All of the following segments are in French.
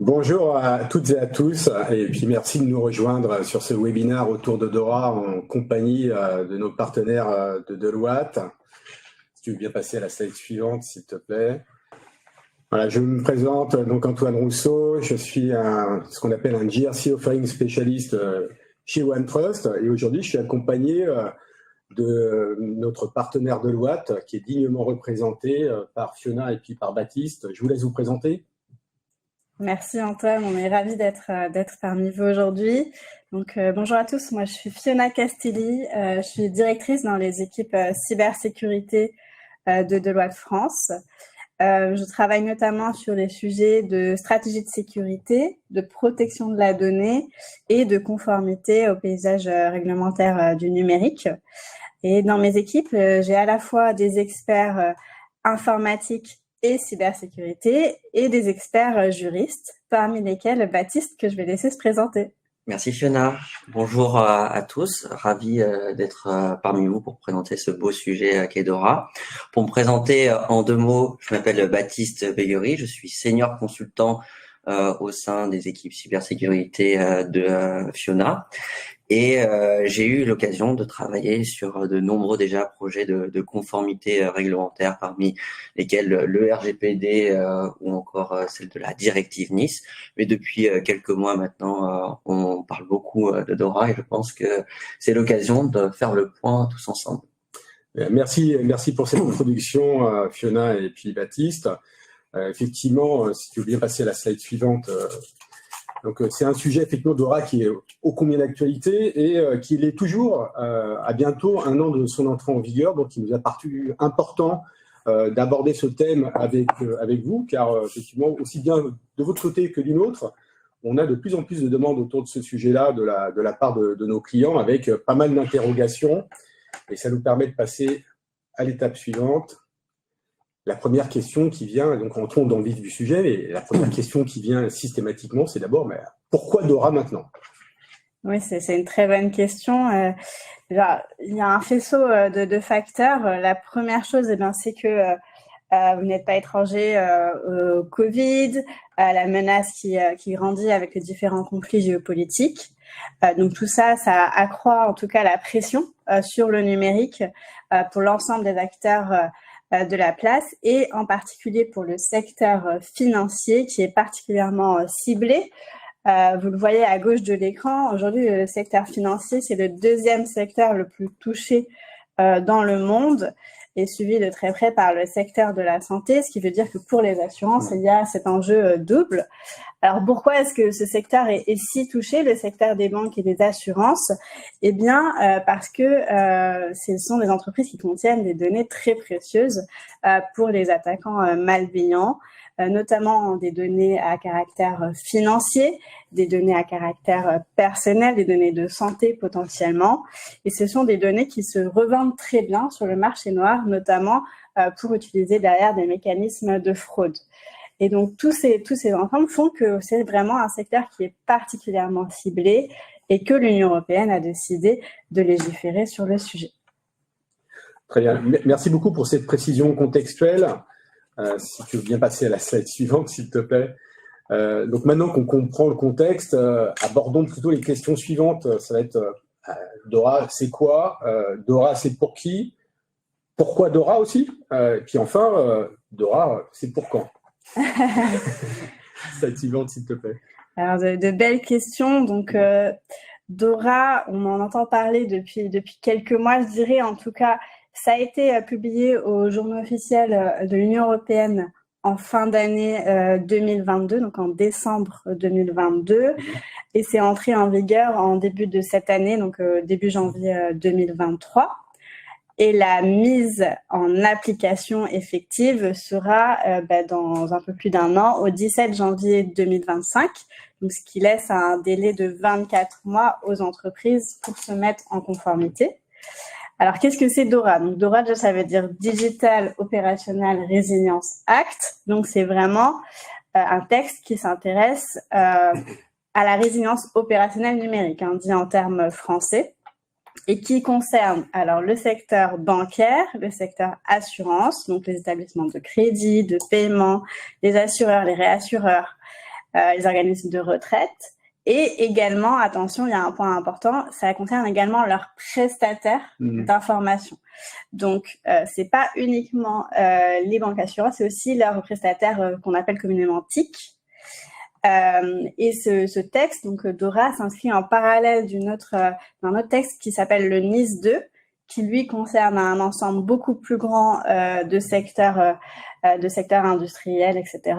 Bonjour à toutes et à tous, et puis merci de nous rejoindre sur ce webinaire autour de Dora en compagnie de nos partenaires de Deloitte. Si tu veux bien passer à la slide suivante, s'il te plaît. Voilà, je me présente, donc Antoine Rousseau, je suis ce qu'on appelle un GRC Offering Specialist chez OneTrust, et aujourd'hui je suis accompagné de notre partenaire Deloitte, qui est dignement représenté par Fiona et puis par Baptiste. Je vous laisse vous présenter. Merci Antoine, on est ravis d'être parmi vous aujourd'hui. Donc bonjour à tous, moi je suis Fiona Castelli, je suis directrice dans les équipes cybersécurité de Deloitte France. Je travaille notamment sur les sujets de stratégie de sécurité, de protection de la donnée et de conformité au paysage réglementaire du numérique. Et dans mes équipes, j'ai à la fois des experts informatiques et cybersécurité et des experts juristes, parmi lesquels Baptiste, que je vais laisser se présenter. Merci Fiona. Bonjour à tous. Ravi d'être parmi vous pour présenter ce beau sujet qu'est Dora. Pour me présenter en 2 mots, je m'appelle Baptiste Beguery. Je suis senior consultant au sein des équipes cybersécurité de Fiona. Et j'ai eu l'occasion de travailler sur de nombreux déjà projets de conformité réglementaire, parmi lesquels le RGPD ou encore celle de la directive Nice. Mais depuis quelques mois maintenant, on parle beaucoup de Dora et je pense que c'est l'occasion de faire le point tous ensemble. Merci pour cette introduction, Fiona et puis Baptiste. Effectivement, si tu veux bien passer à la slide suivante. Donc, c'est un sujet, effectivement, Dora qui est ô combien d'actualité et qui l'est toujours à bientôt 1 an de son entrée en vigueur. Donc, il nous a paru important d'aborder ce thème avec vous, car effectivement, aussi bien de votre côté que du nôtre, on a de plus en plus de demandes autour de ce sujet-là de la part de nos clients, avec pas mal d'interrogations. Et ça nous permet de passer à l'étape suivante. La première question qui vient, donc entrons dans le vif du sujet, et la première question qui vient systématiquement, c'est d'abord, mais pourquoi Dora maintenant? Oui, c'est une très bonne question. Il y a un faisceau de facteurs. La première chose, c'est que vous n'êtes pas étranger au Covid, à la menace qui grandit avec les différents conflits géopolitiques. Donc tout ça accroît en tout cas la pression sur le numérique pour l'ensemble des acteurs de la place et en particulier pour le secteur financier qui est particulièrement ciblé. Vous le voyez à gauche de l'écran, aujourd'hui le secteur financier c'est le 2e secteur le plus touché dans le monde et suivi de très près par le secteur de la santé, ce qui veut dire que pour les assurances, il y a cet enjeu double. Alors pourquoi est-ce que ce secteur est si touché, le secteur des banques et des assurances? Eh bien, parce que ce sont des entreprises qui contiennent des données très précieuses pour les attaquants malveillants, notamment des données à caractère financier, des données à caractère personnel, des données de santé potentiellement. Et ce sont des données qui se revendent très bien sur le marché noir, notamment pour utiliser derrière des mécanismes de fraude. Et donc, tous ces ensembles font que c'est vraiment un secteur qui est particulièrement ciblé et que l'Union européenne a décidé de légiférer sur le sujet. Très bien. Merci beaucoup pour cette précision contextuelle. Si tu veux bien passer à la slide suivante, s'il te plaît. Donc, maintenant qu'on comprend le contexte, abordons plutôt les questions suivantes. Ça va être Dora, c'est quoi? Dora, c'est pour qui? Pourquoi Dora aussi? Et puis enfin, Dora, c'est pour quand? Slide suivante, s'il te plaît. Alors, de belles questions. Donc, Dora, on en entend parler depuis quelques mois, je dirais. En tout cas, ça a été publié au journal officiel de l'Union européenne en fin d'année 2022, donc en décembre 2022. Et c'est entré en vigueur en début de cette année, donc début janvier 2023. Et la mise en application effective sera dans un peu plus d'1 an, au 17 janvier 2025, donc ce qui laisse un délai de 24 mois aux entreprises pour se mettre en conformité. Alors, qu'est-ce que c'est DORA? Donc, DORA, ça veut dire Digital Operational Resilience Act. Donc, c'est vraiment un texte qui s'intéresse à la résilience opérationnelle numérique, dit en termes français, et qui concerne alors le secteur bancaire, le secteur assurance, donc les établissements de crédit, de paiement, les assureurs, les réassureurs, les organismes de retraite. Et également, attention, il y a un point important, ça concerne également leurs prestataires d'information. Donc, c'est pas uniquement les banques assurances, c'est aussi leurs prestataires qu'on appelle communément TIC. Et ce texte, donc DORA, s'inscrit en parallèle d'un autre texte qui s'appelle le NIS 2, qui lui concerne un ensemble beaucoup plus grand de secteurs industriels, etc.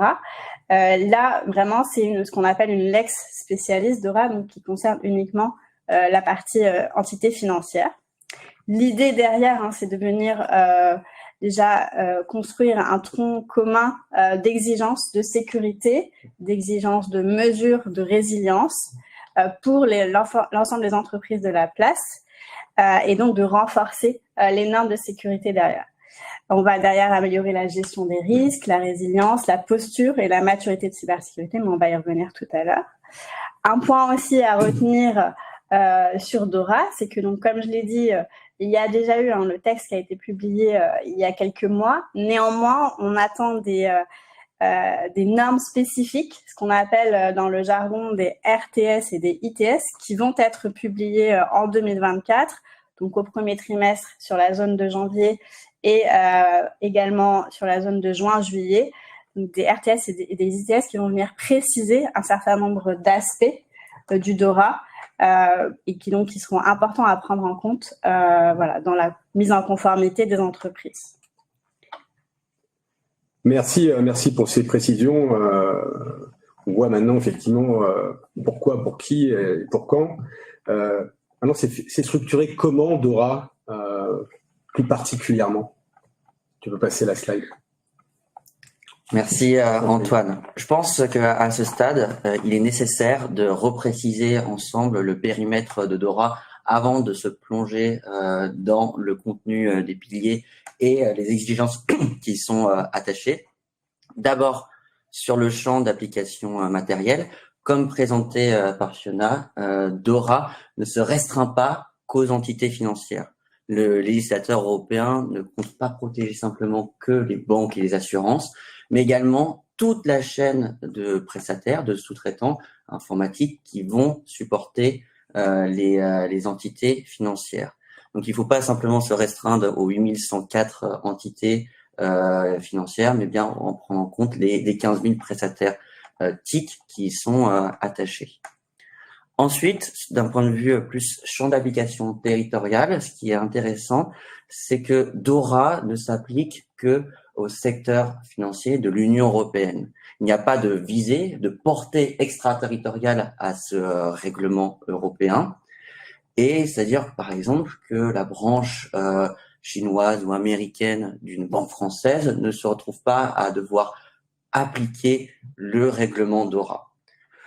Là, vraiment, c'est ce qu'on appelle une lex spécialiste DORA, donc qui concerne uniquement la partie entité financière. L'idée derrière, c'est de venir déjà construire un tronc commun d'exigences de sécurité, d'exigences de mesures de résilience pour l'ensemble des entreprises de la place et donc de renforcer les normes de sécurité derrière. On va derrière améliorer la gestion des risques, la résilience, la posture et la maturité de cybersécurité, mais on va y revenir tout à l'heure. Un point aussi à retenir sur DORA, c'est que, donc, comme je l'ai dit, il y a déjà eu le texte qui a été publié il y a quelques mois. Néanmoins, on attend des normes spécifiques, ce qu'on appelle dans le jargon des RTS et des ITS, qui vont être publiées en 2024, donc au premier trimestre sur la zone de janvier et également sur la zone de juin-juillet. Donc des RTS et des ITS qui vont venir préciser un certain nombre d'aspects du DORA et qui seront importants à prendre en compte dans la mise en conformité des entreprises. Merci pour ces précisions. On voit maintenant effectivement pourquoi, pour qui et pour quand. Maintenant, c'est structuré comment DORA plus particulièrement? Tu peux passer la slide. Merci Antoine. Je pense qu'à ce stade, il est nécessaire de repréciser ensemble le périmètre de DORA avant de se plonger dans le contenu des piliers et les exigences qui sont attachées. D'abord, sur le champ d'application matérielle, comme présenté par Fiona, DORA ne se restreint pas qu'aux entités financières. Le législateur européen ne compte pas protéger simplement que les banques et les assurances, mais également toute la chaîne de prestataires, de sous-traitants informatiques qui vont supporter les entités financières. Donc, il ne faut pas simplement se restreindre aux 8104 entités financières, mais bien en prendre en compte les 15 000 prestataires TIC qui sont attachés. Ensuite, d'un point de vue plus champ d'application territorial, ce qui est intéressant, c'est que DORA ne s'applique que au secteur financier de l'Union européenne. Il n'y a pas de visée, de portée extraterritoriale à ce règlement européen. Et c'est-à-dire, par exemple, que la branche chinoise ou américaine d'une banque française ne se retrouve pas à devoir appliquer le règlement DORA.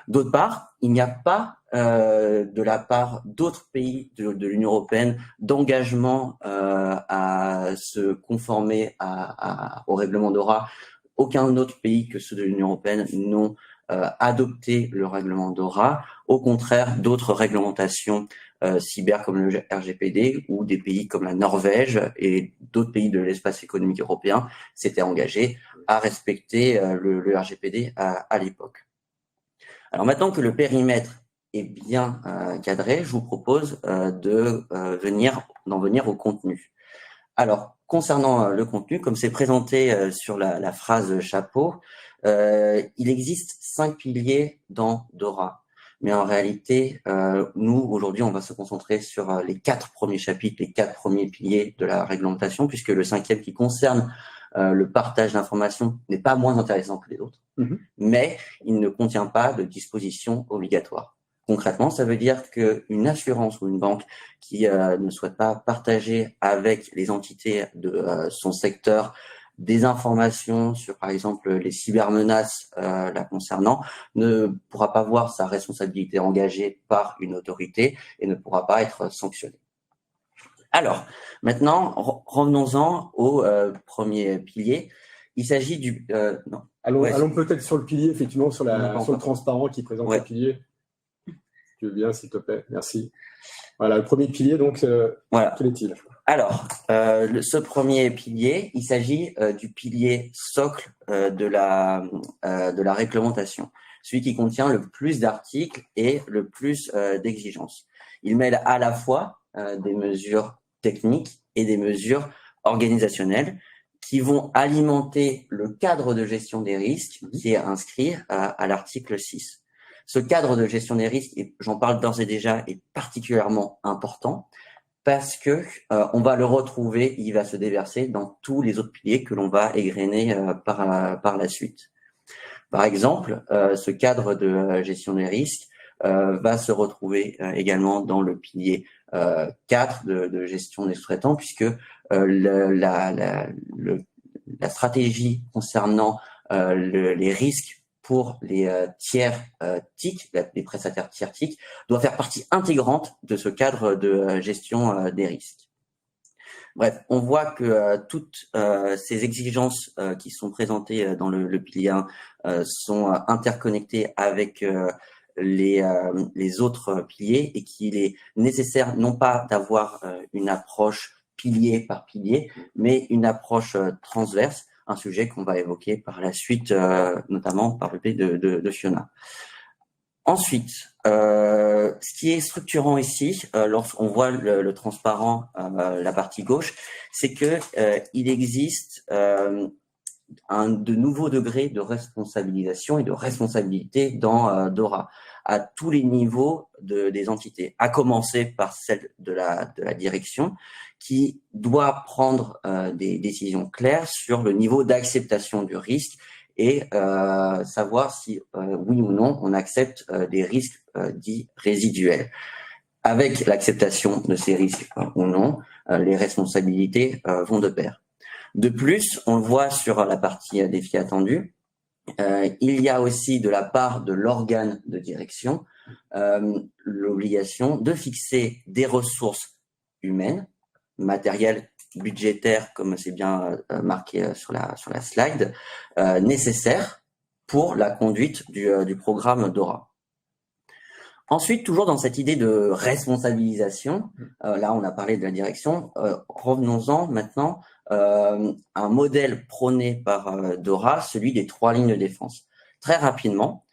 D'autre part, il n'y a pas de la part d'autres pays de l'Union européenne d'engagement à se conformer au règlement DORA. Aucun autre pays que ceux de l'Union européenne n'ont adopté le règlement DORA. Au contraire, d'autres réglementations cyber comme le RGPD ou des pays comme la Norvège et d'autres pays de l'espace économique européen s'étaient engagés à respecter le RGPD à l'époque. Alors maintenant que le périmètre est bien cadré, je vous propose d'en venir au contenu. Alors, concernant le contenu, comme c'est présenté sur la phrase chapeau, il existe 5 piliers dans DORA. Mais en réalité, nous, aujourd'hui, on va se concentrer sur les 4 premiers chapitres, les 4 premiers piliers de la réglementation, puisque le 5e qui concerne le partage d'informations n'est pas moins intéressant que les autres, mais il ne contient pas de dispositions obligatoires. Concrètement, ça veut dire qu'une assurance ou une banque qui ne souhaite pas partager avec les entités de son secteur des informations sur, par exemple, les cybermenaces la concernant, ne pourra pas voir sa responsabilité engagée par une autorité et ne pourra pas être sanctionné. Alors, maintenant, revenons-en au premier pilier. Il s'agit du... non. Allons peut-être sur le pilier, effectivement, sur le transparent qui présente le pilier. Tu veux bien, s'il te plaît. Merci. Voilà, le premier pilier, donc, quel est-il ? Alors, ce premier pilier, il s'agit du pilier socle de la réglementation, celui qui contient le plus d'articles et le plus d'exigences. Il mêle à la fois des mesures techniques et des mesures organisationnelles qui vont alimenter le cadre de gestion des risques qui est inscrit à l'article 6. Ce cadre de gestion des risques, et j'en parle d'ores et déjà, est particulièrement important parce que on va le retrouver, il va se déverser dans tous les autres piliers que l'on va égrener par la suite. Par exemple, ce cadre de gestion des risques va se retrouver également dans le pilier 4 de gestion des sous-traitants, puisque la stratégie concernant les risques pour les tiers TIC, les prestataires tiers TIC, doit faire partie intégrante de ce cadre de gestion des risques. Bref, on voit que toutes ces exigences qui sont présentées dans le pilier 1 sont interconnectées avec les autres piliers et qu'il est nécessaire non pas d'avoir une approche pilier par pilier, mais une approche transverse, un sujet qu'on va évoquer par la suite, notamment par le biais de Fiona. Ensuite, ce qui est structurant ici, lorsqu'on voit le transparent, la partie gauche, c'est que il existe de nouveaux degrés de responsabilisation et de responsabilité dans DORA, à tous les niveaux des entités, à commencer par celle de la direction, qui doit prendre des décisions claires sur le niveau d'acceptation du risque et savoir si oui ou non on accepte des risques dits résiduels. Avec l'acceptation de ces risques ou non, les responsabilités vont de pair. De plus, on le voit sur la partie défi attendu, il y a aussi de la part de l'organe de direction l'obligation de fixer des ressources humaines, matérielles, budgétaires, comme c'est bien marqué sur la slide, nécessaires pour la conduite du programme DORA. Ensuite, toujours dans cette idée de responsabilisation, là on a parlé de la direction, revenons-en maintenant à un modèle prôné par DORA, celui des 3 lignes de défense. Très rapidement,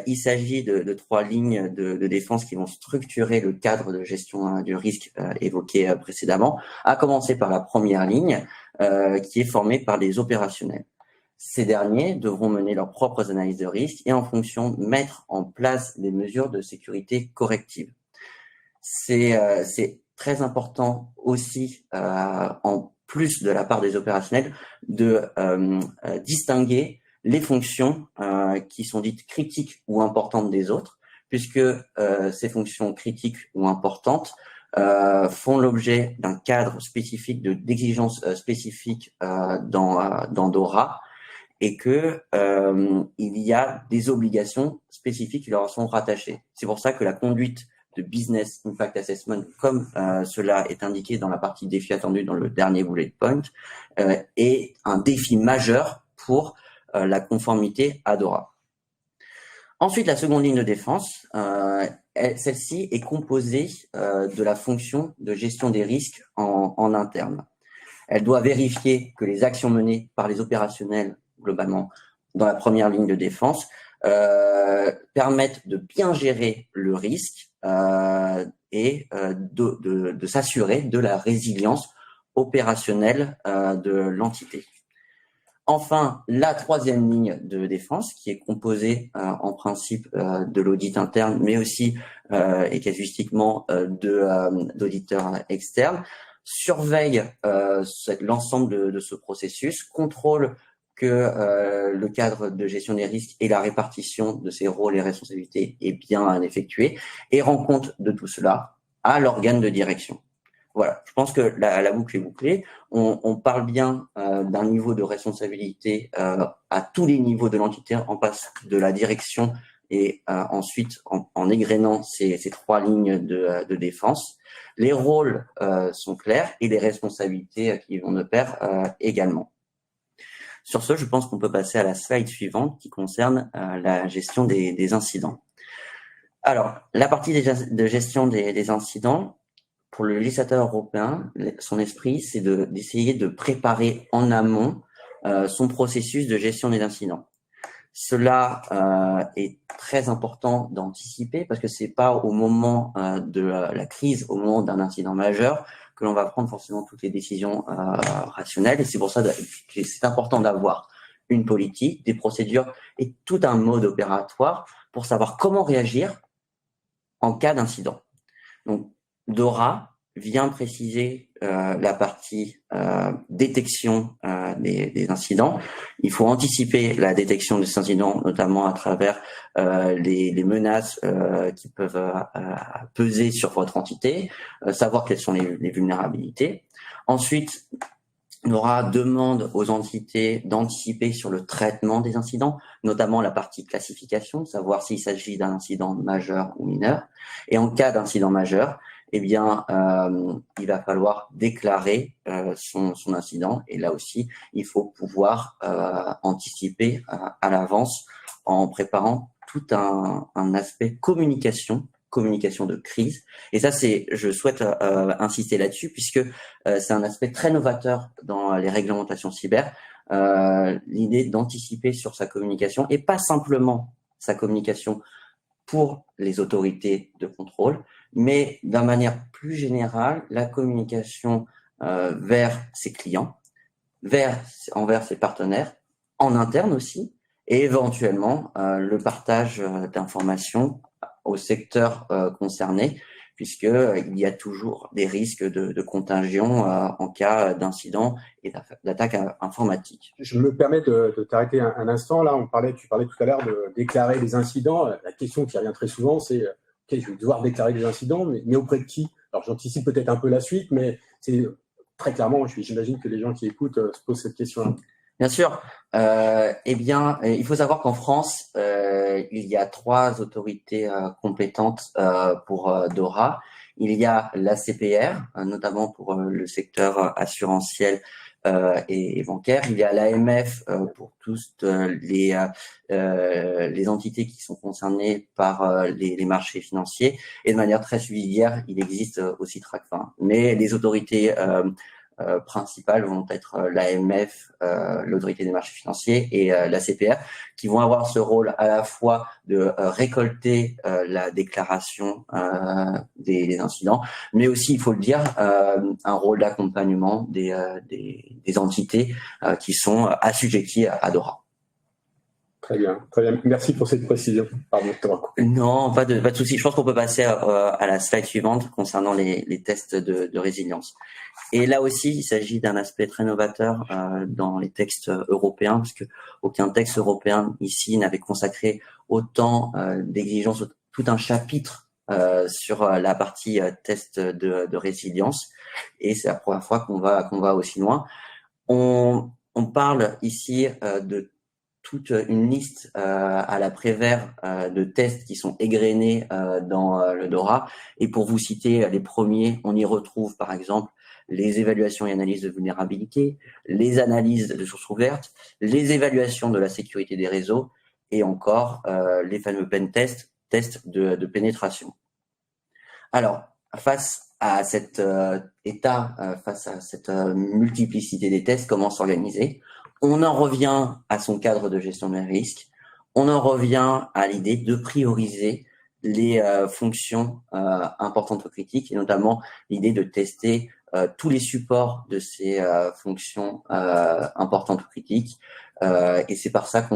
il s'agit de 3 lignes de défense qui vont structurer le cadre de gestion du risque évoqué précédemment, à commencer par la première ligne qui est formée par les opérationnels. Ces derniers devront mener leurs propres analyses de risque et en fonction mettre en place des mesures de sécurité correctives. C'est très important aussi, en plus de la part des opérationnels, de distinguer les fonctions qui sont dites critiques ou importantes des autres, puisque ces fonctions critiques ou importantes font l'objet d'un cadre spécifique, d'exigences spécifiques dans DORA, et que il y a des obligations spécifiques qui leur sont rattachées. C'est pour ça que la conduite de Business Impact Assessment, comme cela est indiqué dans la partie défi attendu dans le dernier bullet point, est un défi majeur pour la conformité à DORA. Ensuite, la seconde ligne de défense, celle-ci est composée de la fonction de gestion des risques en interne. Elle doit vérifier que les actions menées par les opérationnels globalement dans la première ligne de défense permettent de bien gérer le risque et de s'assurer de la résilience opérationnelle de l'entité. Enfin, la troisième ligne de défense, qui est composée en principe de l'audit interne, mais aussi et casuistiquement d'auditeurs externes, surveille l'ensemble de ce processus, contrôle que le cadre de gestion des risques et la répartition de ces rôles et responsabilités est bien effectuée et rend compte de tout cela à l'organe de direction. Voilà, je pense que la boucle est bouclée. On parle bien d'un niveau de responsabilité à tous les niveaux de l'entité. On passe de la direction et ensuite en égrénant ces 3 lignes de défense. Les rôles sont clairs et les responsabilités qui vont de pair également. Sur ce, je pense qu'on peut passer à la slide suivante qui concerne la gestion des incidents. Alors, la partie de gestion des incidents, pour le législateur européen, son esprit, c'est d'essayer de préparer en amont son processus de gestion des incidents. Cela est très important d'anticiper parce que c'est pas au moment de la crise, au moment d'un incident majeur, que l'on va prendre forcément toutes les décisions rationnelles. Et c'est pour ça que c'est important d'avoir une politique, des procédures et tout un mode opératoire pour savoir comment réagir en cas d'incident. Donc, DORA vient préciser la partie détection des incidents. Il faut anticiper la détection de ces incidents, notamment à travers les menaces qui peuvent peser sur votre entité, savoir quelles sont les vulnérabilités. Ensuite, DORA demande aux entités d'anticiper sur le traitement des incidents, notamment la partie classification, savoir s'il s'agit d'un incident majeur ou mineur. Et en cas d'incident majeur, eh bien, il va falloir déclarer son incident. Et là aussi, il faut pouvoir anticiper à l'avance en préparant tout un aspect communication de crise. Et ça, je souhaite insister là-dessus puisque c'est un aspect très novateur dans les réglementations cyber. L'idée d'anticiper sur sa communication et pas simplement sa communication pour les autorités de contrôle, mais d'une manière plus générale, la communication vers ses clients, envers ses partenaires, en interne aussi, et éventuellement le partage d'informations au secteur concerné, puisqu'il y a toujours des risques de contagion en cas d'incident et d'attaque informatique. Je me permets de t'arrêter un instant. Là, tu parlais tout à l'heure de déclarer des incidents. La question qui revient très souvent, c'est OK, je vais devoir déclarer des incidents, mais auprès de qui? Alors, j'anticipe peut-être un peu la suite, mais c'est très clairement, j'imagine que les gens qui écoutent se posent cette question-là. Bien sûr. Eh bien, il faut savoir qu'en France, il y a 3 autorités compétentes pour DORA. Il y a l'ACPR, notamment pour le secteur assurantiel et bancaire. Il y a l'AMF pour toutes les entités qui sont concernées par les marchés financiers. Et de manière très subsidiaire, il existe aussi TRACFIN. Mais les autorités principales vont être l'AMF, l'autorité des marchés financiers, et la CPR, qui vont avoir ce rôle à la fois de récolter la déclaration des incidents, mais aussi, il faut le dire, un rôle d'accompagnement des entités qui sont assujetties à DORA. Très bien, très bien. Merci pour cette précision. Pardon, je te recoupé. Non, pas de souci. Je pense qu'on peut passer à la slide suivante concernant les tests de résilience. Et là aussi, il s'agit d'un aspect très novateur dans les textes européens, parce que aucun texte européen ici n'avait consacré autant d'exigences, tout un chapitre sur la partie test de résilience. Et c'est la première fois qu'on va aussi loin. On parle ici de toute une liste à la Prévert de tests qui sont égrenés dans le DORA. Et pour vous citer les premiers, on y retrouve par exemple les évaluations et analyses de vulnérabilité, les analyses de sources ouvertes, les évaluations de la sécurité des réseaux et encore les fameux pen tests de pénétration. Alors, face à cet face à cette multiplicité des tests, comment s'organiser? On en revient à son cadre de gestion des risques. On en revient à l'idée de prioriser les fonctions importantes ou critiques, et notamment l'idée de tester tous les supports de ces fonctions importantes ou critiques. Et c'est par ça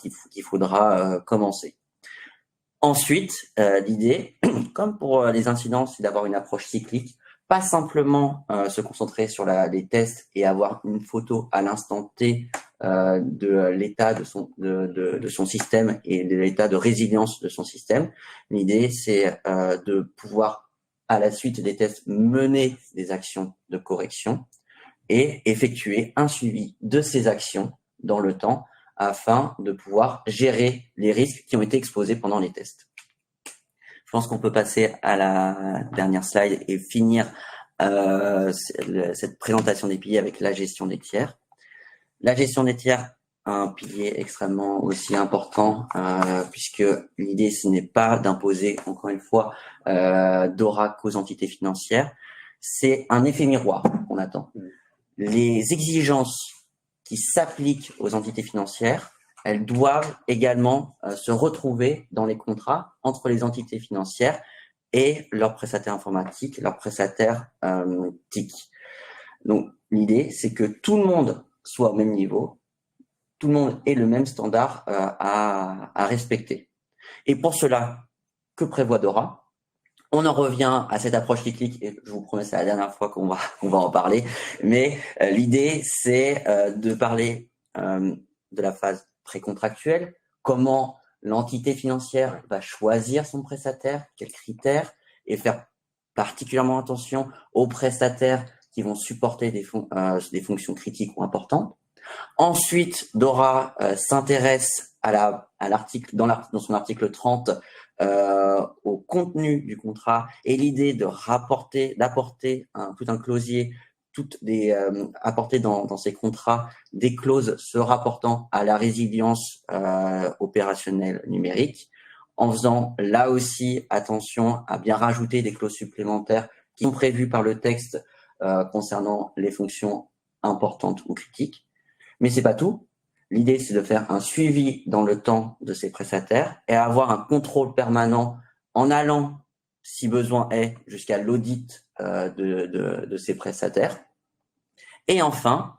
qu'il faudra commencer. Ensuite, l'idée, comme pour les incidents, c'est d'avoir une approche cyclique, pas simplement se concentrer sur les tests et avoir une photo à l'instant T de l'état de son système et de l'état de résilience de son système. L'idée, c'est de pouvoir, à la suite des tests, mener des actions de correction et effectuer un suivi de ces actions dans le temps afin de pouvoir gérer les risques qui ont été exposés pendant les tests. Je pense qu'on peut passer à la dernière slide et finir cette présentation des piliers avec la gestion des tiers. La gestion des tiers, un pilier extrêmement aussi important puisque l'idée, ce n'est pas d'imposer, encore une fois, DORA qu'aux entités financières, c'est un effet miroir qu'on attend. Les exigences qui s'appliquent aux entités financières, elles doivent également se retrouver dans les contrats entre les entités financières et leurs prestataires informatiques, leurs prestataires TIC. Donc, l'idée, c'est que tout le monde soit au même niveau, tout le monde ait le même standard à respecter. Et pour cela, que prévoit DORA? On en revient à cette approche cyclique, et je vous promets, c'est la dernière fois qu'on va en parler, mais l'idée, c'est de parler de la phase précontractuelle, comment l'entité financière va choisir son prestataire, quels critères, et faire particulièrement attention aux prestataires qui vont supporter des fonctions critiques ou importantes. Ensuite, DORA s'intéresse à l'article, dans son article 30, au contenu du contrat et l'idée d'apporter tout un closier, apporter dans ces contrats des clauses se rapportant à la résilience opérationnelle numérique, en faisant là aussi attention à bien rajouter des clauses supplémentaires qui sont prévues par le texte concernant les fonctions importantes ou critiques. Mais c'est pas tout. L'idée, c'est de faire un suivi dans le temps de ces prestataires et avoir un contrôle permanent en allant, si besoin est, jusqu'à l'audit de ces prestataires. Et enfin,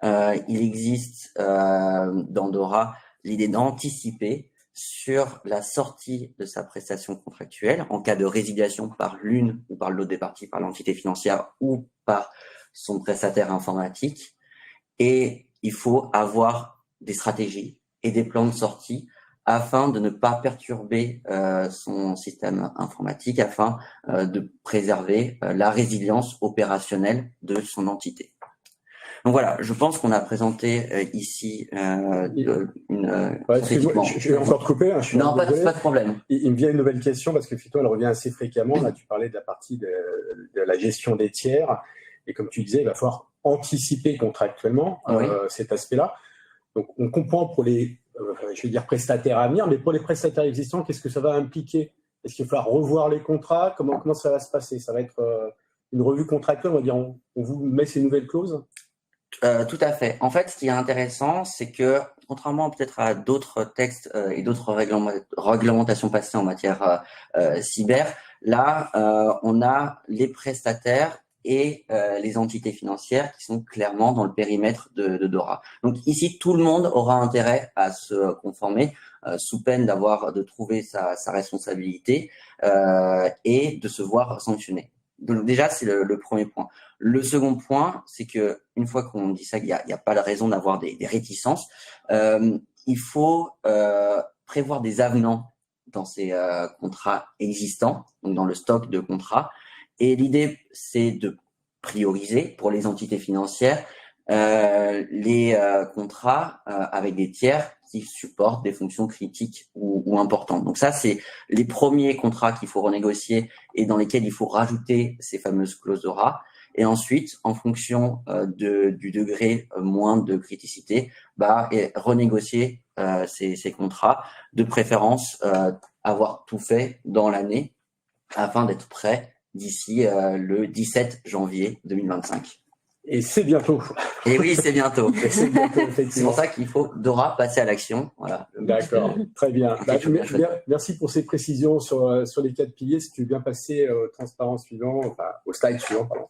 il existe dans DORA l'idée d'anticiper sur la sortie de sa prestation contractuelle en cas de résiliation par l'une ou par l'autre des parties, par l'entité financière ou par son prestataire informatique. Et il faut avoir des stratégies et des plans de sortie afin de ne pas perturber son système informatique, afin de préserver la résilience opérationnelle de son entité. Donc voilà, je pense qu'on a présenté ici excuse-moi, je vais encore te couper. Je suis non, pas de problème. Il me vient une nouvelle question parce que finalement, elle revient assez fréquemment. Là, tu parlais de la partie de la gestion des tiers. Et comme tu disais, il va falloir anticiper contractuellement cet aspect-là. Donc, on comprend pour les, je vais dire prestataires à venir, mais pour les prestataires existants, qu'est-ce que ça va impliquer? Est-ce qu'il va falloir revoir les contrats? Comment ça va se passer? Ça va être une revue contractuelle, on va dire, on vous met ces nouvelles clauses? Tout à fait. En fait, ce qui est intéressant, c'est que, contrairement peut-être à d'autres textes et d'autres réglementations passées en matière cyber, là, on a les prestataires et les entités financières qui sont clairement dans le périmètre de DORA. Donc ici, tout le monde aura intérêt à se conformer sous peine de trouver sa responsabilité et de se voir sanctionné. Donc déjà, c'est le premier point. Le second point, c'est que une fois qu'on dit ça, il y a pas de raison d'avoir des réticences. Il faut prévoir des avenants dans ces contrats existants, donc dans le stock de contrats. Et l'idée, c'est de prioriser pour les entités financières les contrats avec des tiers qui supportent des fonctions critiques ou importantes. Donc ça, c'est les premiers contrats qu'il faut renégocier et dans lesquels il faut rajouter ces fameuses clauses DORA. Et ensuite, en fonction du degré moindre de criticité, et renégocier ces contrats, de préférence avoir tout fait dans l'année afin d'être prêt d'ici le 17 janvier 2025. Et c'est bientôt. Et oui, c'est bientôt. C'est pour ça qu'il faut DORA passer à l'action. Voilà. D'accord, très bien. Merci pour ces précisions sur les 4 piliers. Si tu veux bien passer au transparent suivant, au slide suivant, pardon.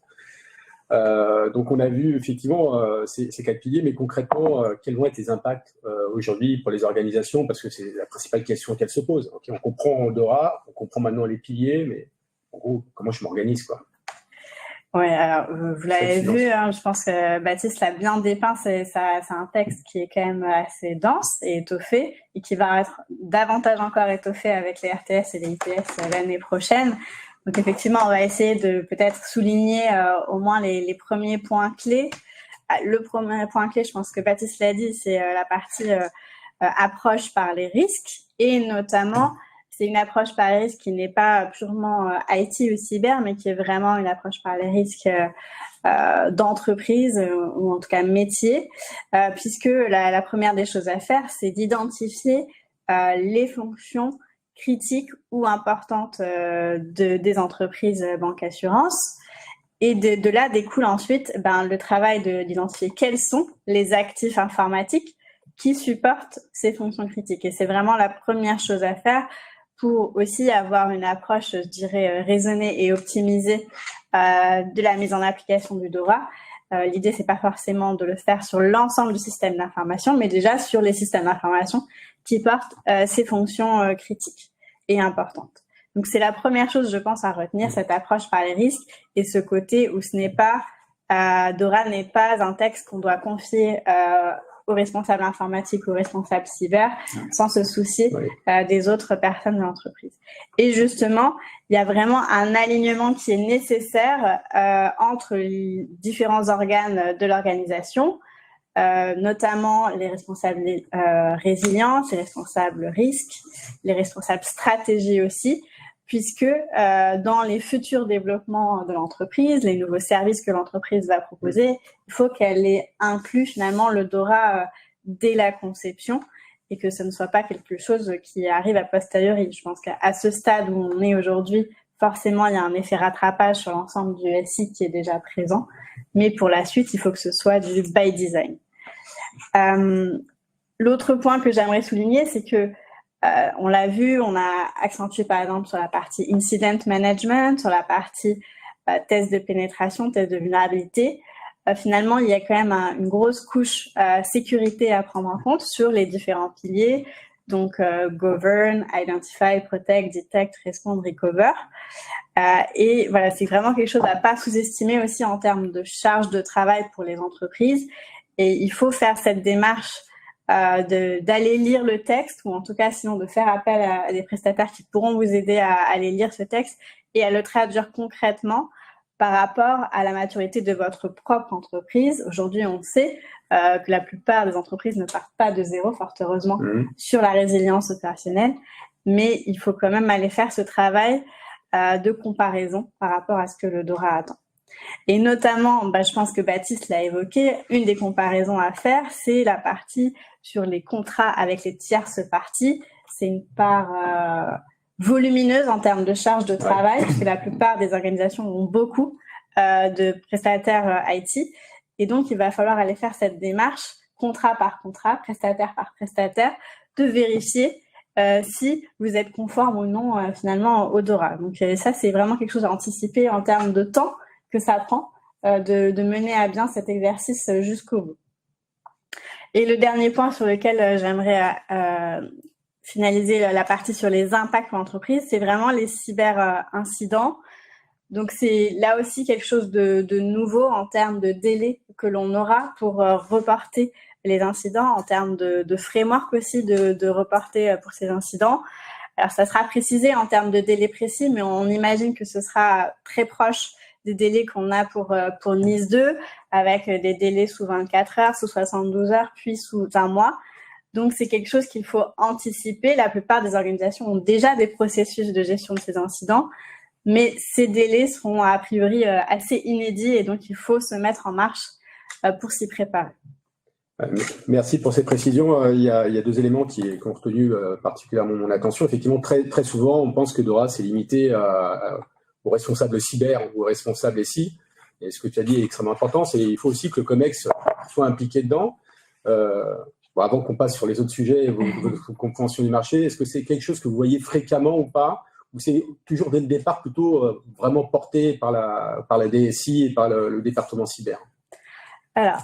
Donc, on a vu effectivement ces 4 piliers, mais concrètement, quels vont être les impacts aujourd'hui pour les organisations? Parce que c'est la principale question qu'elles se posent. Okay, on comprend DORA, on comprend maintenant les piliers, mais en gros, comment je m'organise, quoi? Oui, alors vous l'avez vu, je pense que Baptiste l'a bien dépeint, c'est un texte qui est quand même assez dense et étoffé et qui va être davantage encore étoffé avec les RTS et les ITS l'année prochaine. Donc effectivement, on va essayer de peut-être souligner au moins les premiers points clés. Le premier point clé, je pense que Baptiste l'a dit, c'est la partie approche par les risques et notamment c'est une approche par les risques qui n'est pas purement IT ou cyber, mais qui est vraiment une approche par les risques d'entreprise ou en tout cas métier, puisque la première des choses à faire, c'est d'identifier les fonctions critiques ou importantes des entreprises banque assurance Et de là découle ensuite le travail d'identifier quels sont les actifs informatiques qui supportent ces fonctions critiques. Et c'est vraiment la première chose à faire pour aussi avoir une approche, je dirais, raisonnée et optimisée de la mise en application du DORA. L'idée, c'est pas forcément de le faire sur l'ensemble du système d'information, mais déjà sur les systèmes d'information qui portent ces fonctions critiques et importantes. Donc, c'est la première chose, je pense, à retenir, cette approche par les risques et ce côté où ce n'est pas, DORA n'est pas un texte qu'on doit confier aux responsables informatiques, aux responsables cyber, sans se soucier des autres personnes de l'entreprise. Et justement, il y a vraiment un alignement qui est nécessaire entre les différents organes de l'organisation, notamment les responsables résilience, les responsables risques, les responsables stratégie aussi, puisque dans les futurs développements de l'entreprise, les nouveaux services que l'entreprise va proposer, il faut qu'elle ait inclus finalement le DORA dès la conception et que ce ne soit pas quelque chose qui arrive a posteriori. Je pense qu'à ce stade où on est aujourd'hui, forcément, il y a un effet rattrapage sur l'ensemble du SI qui est déjà présent, mais pour la suite, il faut que ce soit du by design. L'autre point que j'aimerais souligner, c'est que on l'a vu, on a accentué par exemple sur la partie incident management, sur la partie test de pénétration, test de vulnérabilité. Finalement, il y a quand même une grosse couche sécurité à prendre en compte sur les différents piliers. Donc, govern, identify, protect, detect, respond, recover. Et voilà, c'est vraiment quelque chose à pas sous-estimer aussi en termes de charge de travail pour les entreprises. Et il faut faire cette démarche d'aller lire le texte, ou en tout cas sinon de faire appel à des prestataires qui pourront vous aider à aller lire ce texte et à le traduire concrètement par rapport à la maturité de votre propre entreprise. Aujourd'hui, on sait que la plupart des entreprises ne partent pas de zéro, fort heureusement, sur la résilience opérationnelle, mais il faut quand même aller faire ce travail de comparaison par rapport à ce que le DORA attend. Et notamment, je pense que Baptiste l'a évoqué, une des comparaisons à faire, c'est la partie sur les contrats avec les tierces parties. C'est une part volumineuse en termes de charge de travail, parce que la plupart des organisations ont beaucoup de prestataires IT. Et donc, il va falloir aller faire cette démarche, contrat par contrat, prestataire par prestataire, de vérifier si vous êtes conforme ou non finalement au DORA. Donc ça, c'est vraiment quelque chose à anticiper en termes de temps que ça prend de mener à bien cet exercice jusqu'au bout. Et le dernier point sur lequel j'aimerais finaliser la partie sur les impacts pour l'entreprise, c'est vraiment les cyber-incidents. Donc, c'est là aussi quelque chose de nouveau en termes de délai que l'on aura pour reporter les incidents, en termes de framework aussi de reporter pour ces incidents. Alors, ça sera précisé en termes de délai précis, mais on imagine que ce sera très proche des délais qu'on a pour NIS 2, avec des délais sous 24 heures, sous 72 heures, puis sous un mois. Donc, c'est quelque chose qu'il faut anticiper. La plupart des organisations ont déjà des processus de gestion de ces incidents, mais ces délais seront a priori assez inédits et donc il faut se mettre en marche pour s'y préparer. Merci pour ces précisions. Il y a deux éléments qui ont retenu particulièrement mon attention. Effectivement, très, très souvent, on pense que DORA, c'est limité aux responsables cyber ou aux responsables SI. Et ce que tu as dit est extrêmement important, c'est qu'il faut aussi que le COMEX soit impliqué dedans. Avant qu'on passe sur les autres sujets, votre compréhension du marché, est-ce que c'est quelque chose que vous voyez fréquemment ou pas? Ou c'est toujours dès le départ plutôt vraiment porté par la DSI et par le département cyber? Alors,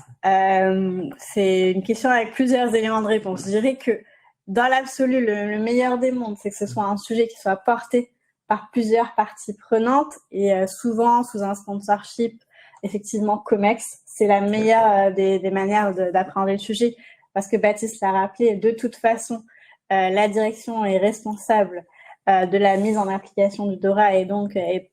c'est une question avec plusieurs éléments de réponse. Je dirais que dans l'absolu, le meilleur des mondes, c'est que ce soit un sujet qui soit porté par plusieurs parties prenantes et souvent sous un sponsorship, effectivement, COMEX. C'est la meilleure des manières d'apprendre le sujet parce que Baptiste l'a rappelé, de toute façon, la direction est responsable de la mise en application du DORA et donc est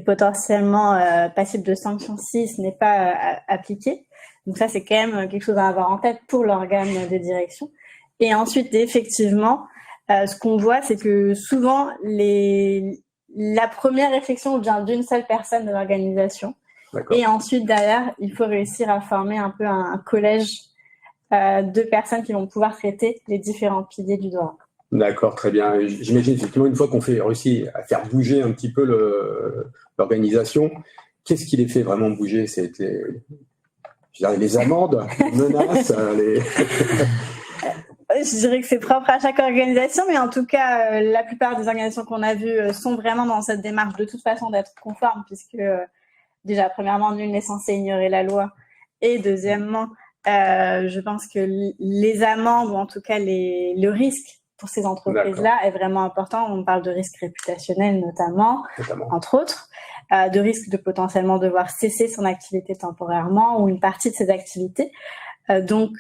potentiellement passible de sanctions si ce n'est pas appliqué. Donc ça, c'est quand même quelque chose à avoir en tête pour l'organe de direction. Et ensuite, effectivement, ce qu'on voit, c'est que souvent, la première réflexion vient d'une seule personne de l'organisation. Et ensuite, derrière, il faut réussir à former un peu un collège de personnes qui vont pouvoir traiter les différents piliers du DORA. D'accord, très bien. J'imagine effectivement, une fois qu'on réussit à faire bouger un petit peu l'organisation, qu'est-ce qui les fait vraiment bouger? C'était, je dirais, les amendes, les menaces, les... Je dirais que c'est propre à chaque organisation, mais en tout cas, la plupart des organisations qu'on a vues sont vraiment dans cette démarche de toute façon d'être conformes, puisque déjà, premièrement, nul n'est censé ignorer la loi, et deuxièmement, je pense que les amendes, ou en tout cas le risque pour ces entreprises-là est vraiment important. On parle de risque réputationnel notamment, entre autres, de risque de potentiellement devoir cesser son activité temporairement ou une partie de ses activités. Donc,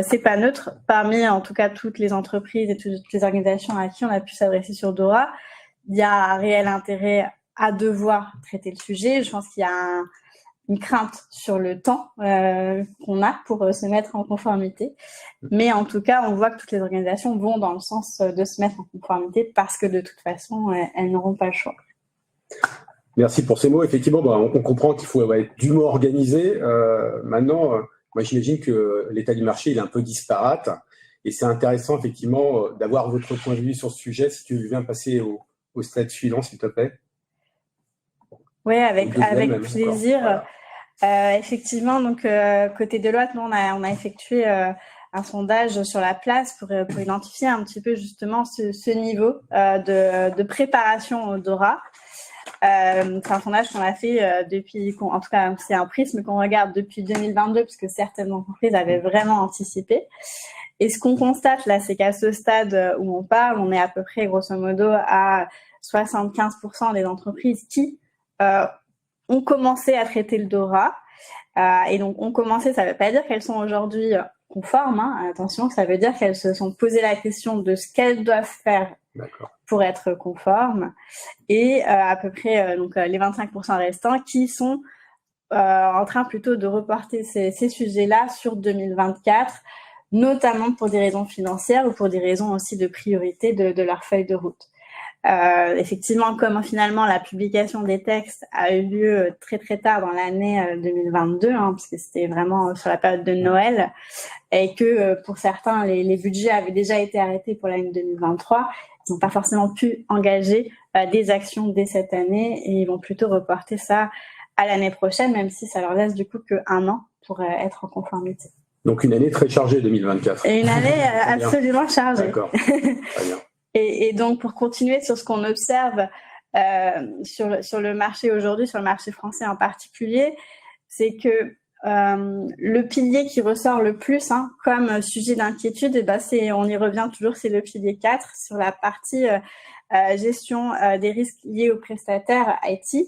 c'est pas neutre. Parmi, en tout cas, toutes les entreprises et toutes les organisations à qui on a pu s'adresser sur Dora, il y a un réel intérêt à devoir traiter le sujet. Je pense qu'il y a une crainte sur le temps qu'on a pour se mettre en conformité. Mais en tout cas, on voit que toutes les organisations vont dans le sens de se mettre en conformité parce que de toute façon, elles n'auront pas le choix. Merci pour ces mots. Effectivement, on comprend qu'il faut être dûment organisé. Maintenant, moi, j'imagine que l'état du marché il est un peu disparate. Et c'est intéressant, effectivement, d'avoir votre point de vue sur ce sujet. Si tu veux bien passer au slide suivant, s'il te plaît. Oui, avec plaisir. Effectivement, donc côté Deloitte, nous on a effectué un sondage sur la place pour identifier un petit peu justement ce niveau de préparation au Dora. C'est un sondage qu'on a fait depuis, en tout cas c'est un prisme qu'on regarde depuis 2022 parce que certaines entreprises avaient vraiment anticipé. Et ce qu'on constate là, c'est qu'à ce stade où on parle, on est à peu près grosso modo à 75% des entreprises qui ont commencé à traiter le Dora. Et donc, ont commencé, ça ne veut pas dire qu'elles sont aujourd'hui conformes. Hein. Attention, ça veut dire qu'elles se sont posé la question de ce qu'elles doivent faire pour être conformes. Et à peu près donc, les 25% restants qui sont en train plutôt de reporter ces sujets-là sur 2024, notamment pour des raisons financières ou pour des raisons aussi de priorité de leur feuille de route. Effectivement, comme finalement la publication des textes a eu lieu très très tard dans l'année 2022, parce que c'était vraiment sur la période de Noël, et que pour certains les budgets avaient déjà été arrêtés pour l'année 2023, ils n'ont pas forcément pu engager des actions dès cette année et ils vont plutôt reporter ça à l'année prochaine, même si ça leur laisse du coup qu'un an pour être en conformité. Donc une année très chargée 2024. Et une année absolument chargée. D'accord. Très bien. Et donc, pour continuer sur ce qu'on observe sur le marché aujourd'hui, sur le marché français en particulier, c'est que le pilier qui ressort le plus comme sujet d'inquiétude, on y revient toujours, c'est le pilier 4 sur la partie gestion des risques liés aux prestataires IT.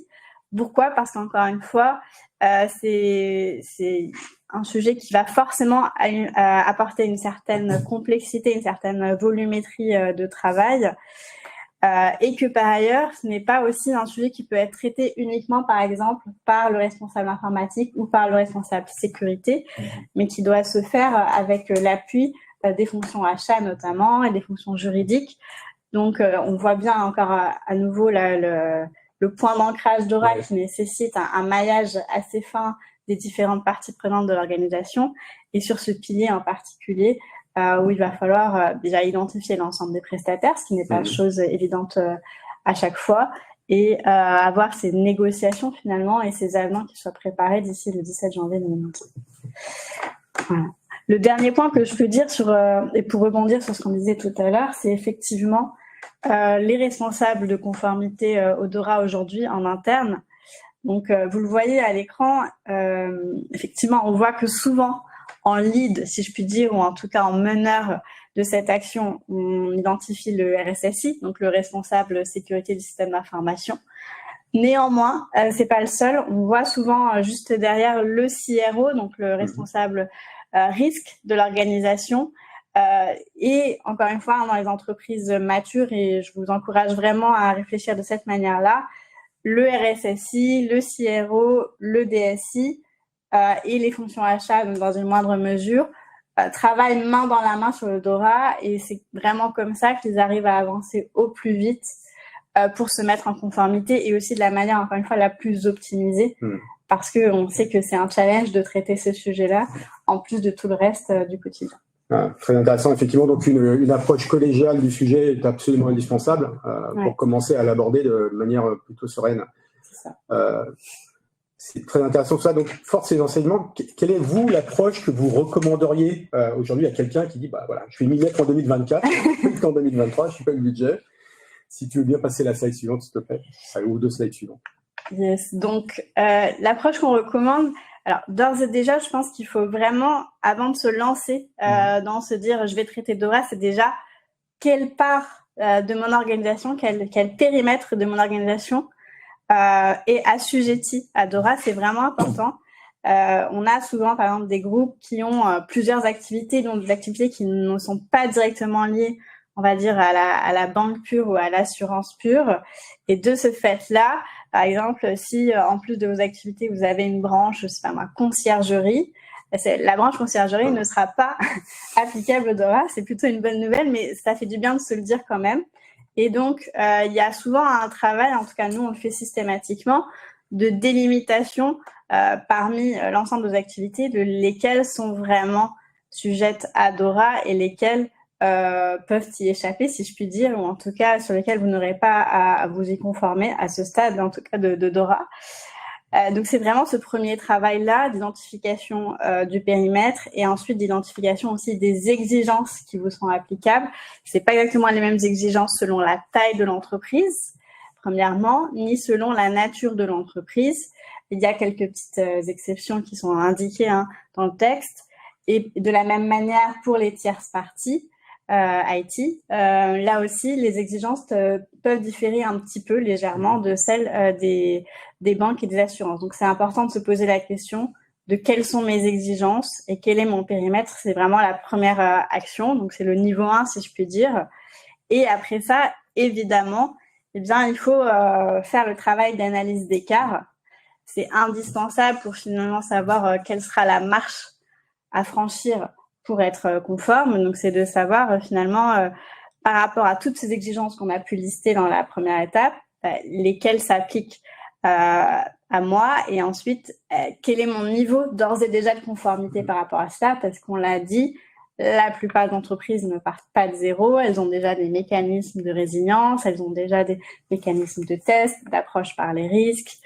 Pourquoi ? Parce qu'encore une fois, c'est un sujet qui va forcément apporter une certaine complexité, une certaine volumétrie de travail et que par ailleurs, ce n'est pas aussi un sujet qui peut être traité uniquement, par exemple, par le responsable informatique ou par le responsable sécurité, mais qui doit se faire avec l'appui des fonctions achats notamment et des fonctions juridiques. Donc, on voit bien encore à nouveau le point d'ancrage Dora qui nécessite un maillage assez fin des différentes parties prenantes de l'organisation et sur ce pilier en particulier où il va falloir déjà identifier l'ensemble des prestataires, ce qui n'est pas chose évidente à chaque fois, et avoir ces négociations finalement et ces avenants qui soient préparés d'ici le 17 janvier 2023. Voilà. Le dernier point que je peux dire et pour rebondir sur ce qu'on disait tout à l'heure, c'est effectivement les responsables de conformité au Dora aujourd'hui en interne. Donc, vous le voyez à l'écran, effectivement, on voit que souvent, en lead, si je puis dire, ou en tout cas en meneur de cette action, on identifie le RSSI, donc le responsable sécurité du système d'information. Néanmoins, c'est pas le seul. On voit souvent juste derrière le CRO, donc le responsable risque de l'organisation. Et encore une fois, dans les entreprises matures, et je vous encourage vraiment à réfléchir de cette manière-là, le RSSI, le CRO, le DSI et les fonctions achats, donc dans une moindre mesure, travaillent main dans la main sur le Dora et c'est vraiment comme ça qu'ils arrivent à avancer au plus vite pour se mettre en conformité et aussi de la manière, encore une fois, la plus optimisée parce qu'on sait que c'est un challenge de traiter ce sujet-là en plus de tout le reste du quotidien. Ah, très intéressant, effectivement. Donc, une approche collégiale du sujet est absolument indispensable pour commencer à l'aborder de manière plutôt sereine. C'est ça. C'est très intéressant tout ça. Donc, fort de ces enseignements, quelle est, vous, l'approche que vous recommanderiez aujourd'hui à quelqu'un qui dit, bah voilà, je vais m'y mettre en 2024, en 2023, je ne suis pas le budget. Si tu veux bien passer la slide suivante, s'il te plaît, ou 2 slides suivantes. Yes. Donc, l'approche qu'on recommande, alors d'ores et déjà, je pense qu'il faut vraiment, avant de se lancer dans se dire je vais traiter DORA, c'est déjà quelle part de mon organisation, quel périmètre de mon organisation est assujetti à DORA, c'est vraiment important. On a souvent, par exemple, des groupes qui ont plusieurs activités, donc des activités qui ne sont pas directement liées, on va dire, à la banque pure ou à l'assurance pure. Et de ce fait-là, par exemple, si en plus de vos activités, vous avez une branche, je sais pas moi, conciergerie, la branche conciergerie ne sera pas applicable au DORA. C'est plutôt une bonne nouvelle, mais ça fait du bien de se le dire quand même. Et donc, il y a souvent un travail, en tout cas nous on le fait systématiquement, de délimitation parmi l'ensemble de vos activités, de lesquelles sont vraiment sujettes à DORA et lesquelles peuvent y échapper, si je puis dire, ou en tout cas sur lesquelles vous n'aurez pas à vous y conformer à ce stade, en tout cas de DORA. Donc c'est vraiment ce premier travail-là d'identification du périmètre et ensuite d'identification aussi des exigences qui vous sont applicables. C'est pas exactement les mêmes exigences selon la taille de l'entreprise, premièrement, ni selon la nature de l'entreprise. Il y a quelques petites exceptions qui sont indiquées dans le texte. Et de la même manière pour les tierces parties, IT, là aussi, les exigences peuvent différer un petit peu légèrement de celles des banques et des assurances. Donc, c'est important de se poser la question de quelles sont mes exigences et quel est mon périmètre. C'est vraiment la première action. Donc, c'est le niveau 1, si je puis dire. Et après ça, évidemment, eh bien, il faut faire le travail d'analyse d'écart. C'est indispensable pour finalement savoir quelle sera la marche à franchir pour être conforme. Donc, c'est de savoir finalement, par rapport à toutes ces exigences qu'on a pu lister dans la première étape, lesquelles s'appliquent à moi et ensuite, quel est mon niveau d'ores et déjà de conformité par rapport à cela, parce qu'on l'a dit, la plupart d'entreprises ne partent pas de zéro, elles ont déjà des mécanismes de résilience, elles ont déjà des mécanismes de test, d'approche par les risques,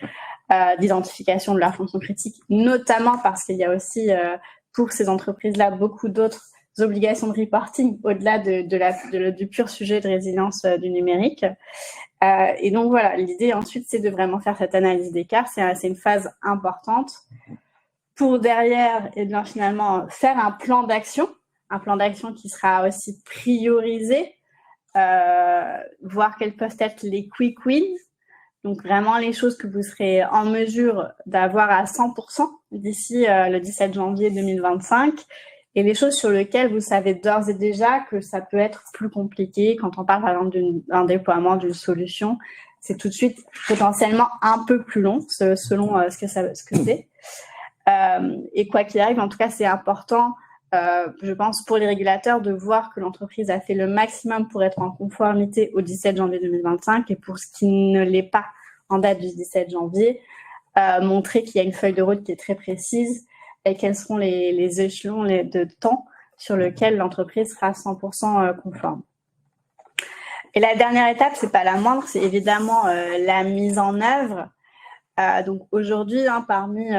d'identification de leurs fonctions critiques, notamment parce qu'il y a aussi pour ces entreprises-là beaucoup d'autres obligations de reporting au-delà du pur sujet de résilience du numérique. Et donc voilà, l'idée ensuite, c'est de vraiment faire cette analyse d'écart. C'est une phase importante pour derrière, et bien finalement, faire un plan d'action qui sera aussi priorisé, voir quels peuvent être les quick wins. Donc, vraiment, les choses que vous serez en mesure d'avoir à 100% d'ici le 17 janvier 2025 et les choses sur lesquelles vous savez d'ores et déjà que ça peut être plus compliqué quand on parle, par exemple, d'un déploiement d'une solution. C'est tout de suite potentiellement un peu plus long selon ce que c'est. Et quoi qu'il arrive, en tout cas, c'est important, je pense, pour les régulateurs de voir que l'entreprise a fait le maximum pour être en conformité au 17 janvier 2025 et pour ce qui ne l'est pas en date du 17 janvier, montrer qu'il y a une feuille de route qui est très précise et quels seront les échelons de temps sur lesquels l'entreprise sera 100% conforme. Et la dernière étape, c'est pas la moindre, c'est évidemment la mise en œuvre. Donc aujourd'hui, parmi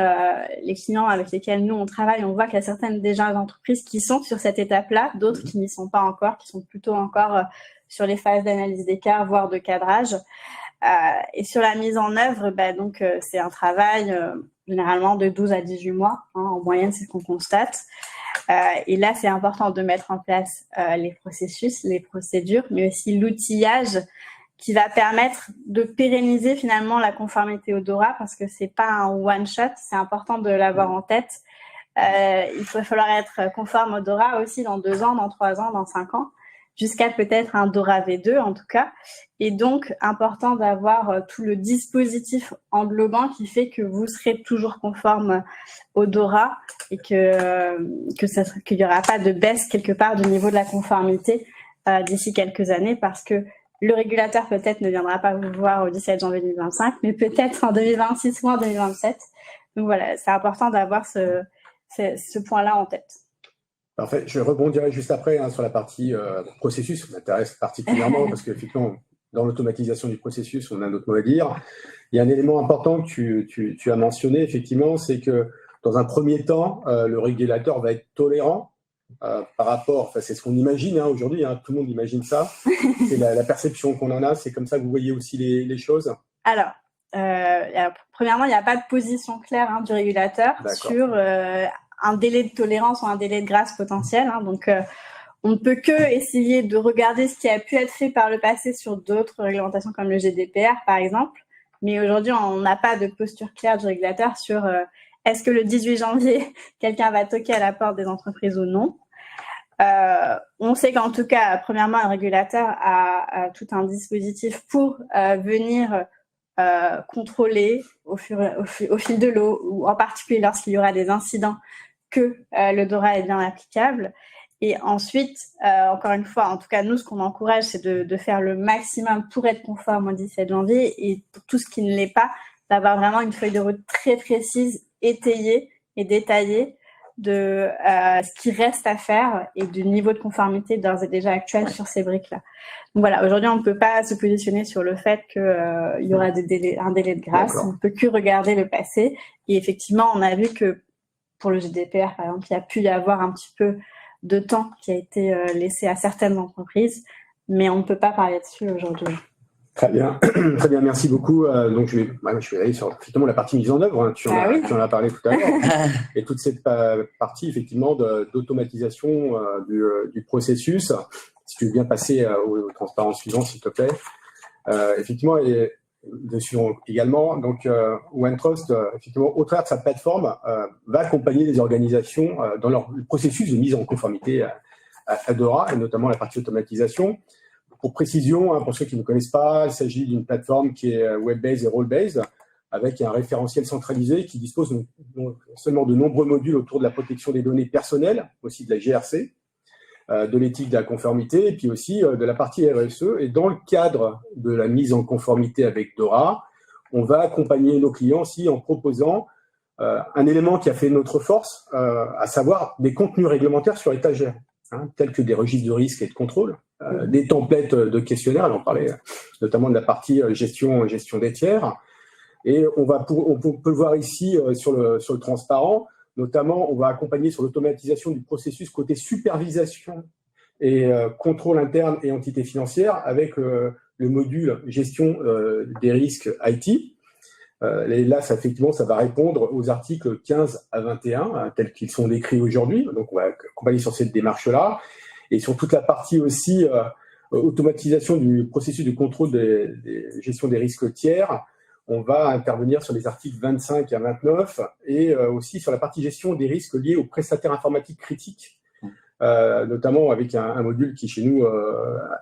les clients avec lesquels nous on travaille, on voit qu'il y a certaines déjà entreprises qui sont sur cette étape-là, d'autres qui n'y sont pas encore, qui sont plutôt encore sur les phases d'analyse d'écart, voire de cadrage. Et sur la mise en œuvre, donc c'est un travail généralement de 12 à 18 mois, en moyenne, c'est ce qu'on constate. Et là, c'est important de mettre en place les processus, les procédures, mais aussi l'outillage qui va permettre de pérenniser finalement la conformité au DORA parce que c'est pas un one-shot, c'est important de l'avoir en tête. Il va falloir être conforme au DORA aussi dans 2 ans, dans 3 ans, dans 5 ans, jusqu'à peut-être un DORA V2 en tout cas. Et donc, important d'avoir tout le dispositif englobant qui fait que vous serez toujours conforme au DORA et qu'il n'y aura pas de baisse quelque part du niveau de la conformité d'ici quelques années parce que le régulateur peut-être ne viendra pas vous voir au 17 janvier 2025, mais peut-être en 2026 ou en 2027. Donc voilà, c'est important d'avoir ce point-là en tête. Parfait. Je rebondirai juste après sur la partie processus qui m'intéresse particulièrement parce qu'effectivement, dans l'automatisation du processus, on a un autre mot à dire. Il y a un élément important que tu as mentionné, effectivement, c'est que dans un premier temps, le régulateur va être tolérant par rapport, enfin, c'est ce qu'on imagine aujourd'hui, tout le monde imagine ça, c'est la perception qu'on en a, c'est comme ça que vous voyez aussi les choses. Alors, premièrement, il n'y a pas de position claire du régulateur sur un délai de tolérance ou un délai de grâce potentiel. Donc, on ne peut que essayer de regarder ce qui a pu être fait par le passé sur d'autres réglementations comme le GDPR, par exemple. Mais aujourd'hui, on n'a pas de posture claire du régulateur sur est-ce que le 18 janvier, quelqu'un va toquer à la porte des entreprises ou non. On sait qu'en tout cas, premièrement, un régulateur a tout un dispositif pour venir contrôler au fil de l'eau, ou en particulier lorsqu'il y aura des incidents, que le DORA est bien applicable. Et ensuite, encore une fois, en tout cas, nous, ce qu'on encourage, c'est de faire le maximum pour être conforme au 17 janvier et pour tout ce qui ne l'est pas, d'avoir vraiment une feuille de route très précise, étayée et détaillée de ce qui reste à faire et du niveau de conformité d'ores et déjà actuel sur ces briques-là. Donc voilà, aujourd'hui, on ne peut pas se positionner sur le fait qu'il y aura un délai de grâce. On ne peut que regarder le passé. Et effectivement, on a vu que pour le GDPR, par exemple, il y a pu y avoir un petit peu de temps qui a été laissé à certaines entreprises, mais on ne peut pas parler dessus aujourd'hui. Très bien, très bien, merci beaucoup. Donc je vais aller sur effectivement la partie mise en œuvre. Tu en as parlé tout à l'heure, et toute cette partie effectivement d'automatisation du processus. Si tu veux bien passer aux transparences suivantes, s'il te plaît. Effectivement, et dessus également. Donc OneTrust, effectivement, au travers de sa plateforme, va accompagner les organisations dans leur processus de mise en conformité à DORA, et notamment la partie automatisation. Pour précision, pour ceux qui ne connaissent pas, il s'agit d'une plateforme qui est web-based et role-based, avec un référentiel centralisé qui dispose non seulement de nombreux modules autour de la protection des données personnelles, aussi de la GRC, de l'éthique de la conformité, et puis aussi de la partie RSE. Et dans le cadre de la mise en conformité avec DORA, on va accompagner nos clients aussi en proposant un élément qui a fait notre force, à savoir des contenus réglementaires sur étagère, tels que des registres de risque et de contrôle, des templates de questionnaires, on parlait notamment de la partie gestion des tiers, et on peut le voir ici sur le transparent. Notamment, on va accompagner sur l'automatisation du processus côté supervision et contrôle interne et entité financière avec le module gestion des risques IT. Et là, effectivement, ça va répondre aux articles 15 à 21, tels qu'ils sont décrits aujourd'hui. Donc, on va accompagner sur cette démarche-là. Et sur toute la partie aussi automatisation du processus de contrôle des gestion des risques tiers, on va intervenir sur les articles 25 à 29 et aussi sur la partie gestion des risques liés aux prestataires informatiques critiques, notamment avec un module qui, chez nous,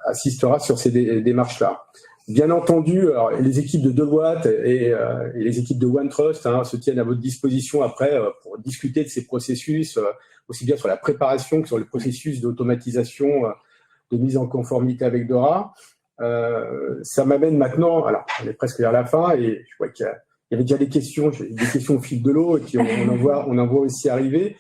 assistera sur ces démarches-là. Bien entendu, alors, les équipes de Deloitte et les équipes de OneTrust se tiennent à votre disposition après pour discuter de ces processus, aussi bien sur la préparation que sur le processus d'automatisation de mise en conformité avec DORA. Ça m'amène maintenant, alors on est presque vers la fin et je vois qu'il y avait déjà des questions au fil de l'eau et puis on en voit aussi arriver.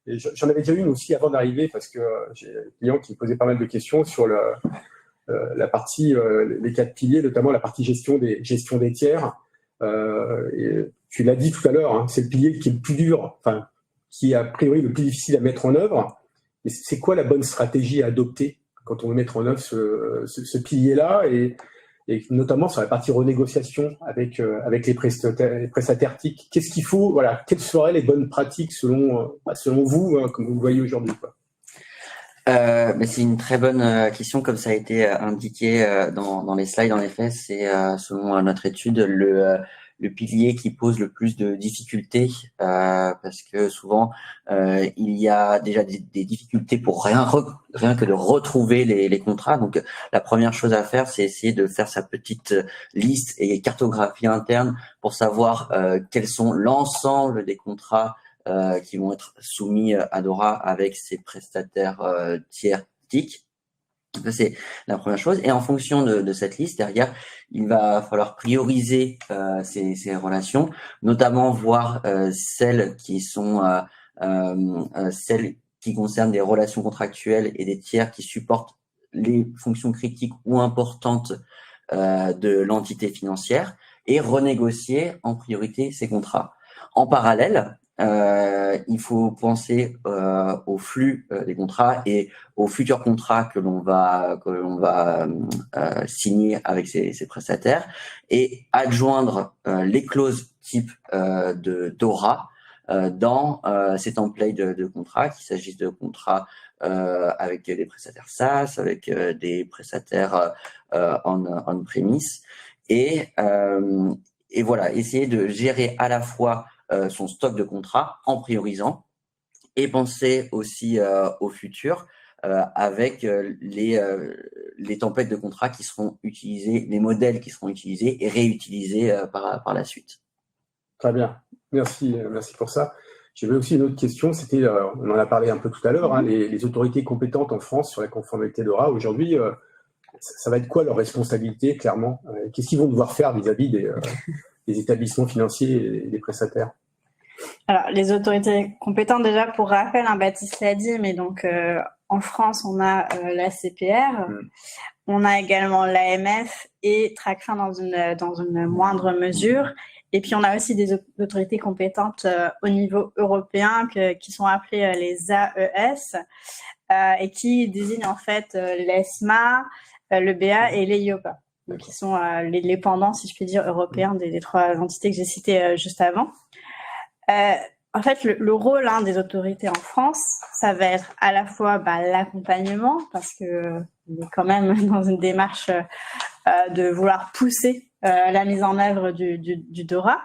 Et j'en avais déjà une aussi avant d'arriver parce que j'ai des clients qui me posaient pas mal de questions sur la partie, les 4 piliers, notamment la partie gestion des tiers. Et tu l'as dit tout à l'heure, c'est le pilier qui est le plus dur, enfin, qui est a priori le plus difficile à mettre en œuvre. Mais c'est quoi la bonne stratégie à adopter quand on veut mettre en œuvre ce pilier-là et notamment sur la partie renégociation avec les prestataires TIC. Qu'est-ce qu'il faut, voilà, quelles seraient les bonnes pratiques selon vous, comme vous le voyez aujourd'hui, quoi. C'est une très bonne question, comme ça a été indiqué dans les slides. En effet, c'est selon notre étude le pilier qui pose le plus de difficultés parce que souvent il y a déjà des difficultés pour rien que de retrouver les contrats. Donc la première chose à faire, c'est essayer de faire sa petite liste et cartographie interne pour savoir quels sont l'ensemble des contrats qui vont être soumis à DORA avec ces prestataires tiers TIC. Ça, c'est la première chose. Et en fonction de cette liste, derrière, il va falloir prioriser ces relations, notamment voir celles qui sont celles qui concernent des relations contractuelles et des tiers qui supportent les fonctions critiques ou importantes de l'entité financière et renégocier en priorité ces contrats. En parallèle, il faut penser au flux des contrats et aux futurs contrats que l'on va signer avec ces prestataires et adjoindre les clauses type de DORA dans ces templates de contrats, qu'il s'agisse de contrats avec des prestataires SaaS, avec des prestataires on-premise et voilà, essayer de gérer à la fois son stock de contrats en priorisant et penser aussi au futur avec les templates de contrats qui seront utilisés, les modèles qui seront utilisés et réutilisés par la suite. Très bien, merci pour ça. J'avais aussi une autre question, c'était, on en a parlé un peu tout à l'heure, les autorités compétentes en France sur la conformité DORA. Aujourd'hui, ça va être quoi leur responsabilité, clairement? Qu'est-ce qu'ils vont devoir faire vis-à-vis des établissements financiers et des prestataires? Alors, les autorités compétentes, déjà, pour rappel, Baptiste l'a dit, mais donc en France, on a la CPR, on a également l'AMF et Tracfin dans une moindre mesure. Et puis, on a aussi des autorités compétentes au niveau européen qui sont appelées les AES et qui désignent en fait l'ESMA, le BA et l'EIOPA. Donc, qui sont les pendants, si je puis dire, européens des trois entités que j'ai citées juste avant. En fait, le rôle des autorités en France, ça va être à la fois l'accompagnement, parce que on est quand même dans une démarche de vouloir pousser la mise en œuvre du DORA.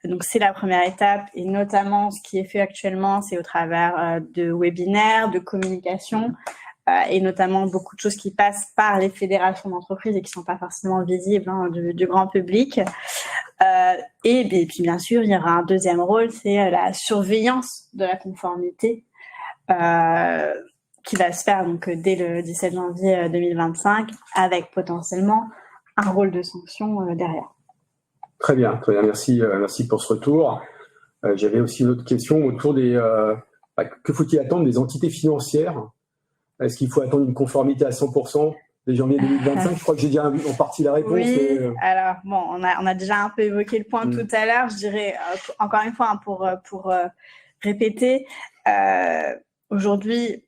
Donc, c'est la première étape, et notamment ce qui est fait actuellement, c'est au travers de webinaires, de communication, et notamment beaucoup de choses qui passent par les fédérations d'entreprises et qui ne sont pas forcément visibles du grand public. Et puis, bien sûr, il y aura un deuxième rôle, c'est la surveillance de la conformité qui va se faire donc, dès le 17 janvier 2025, avec potentiellement un rôle de sanction derrière. Très bien, merci pour ce retour. J'avais aussi une autre question autour des... que faut-il attendre des entités financières? Est-ce qu'il faut attendre une conformité à 100% dès janvier 2025? Je crois que j'ai déjà en partie la réponse. Oui, alors bon, on a déjà un peu évoqué le point tout à l'heure. Je dirais encore une fois pour répéter, aujourd'hui,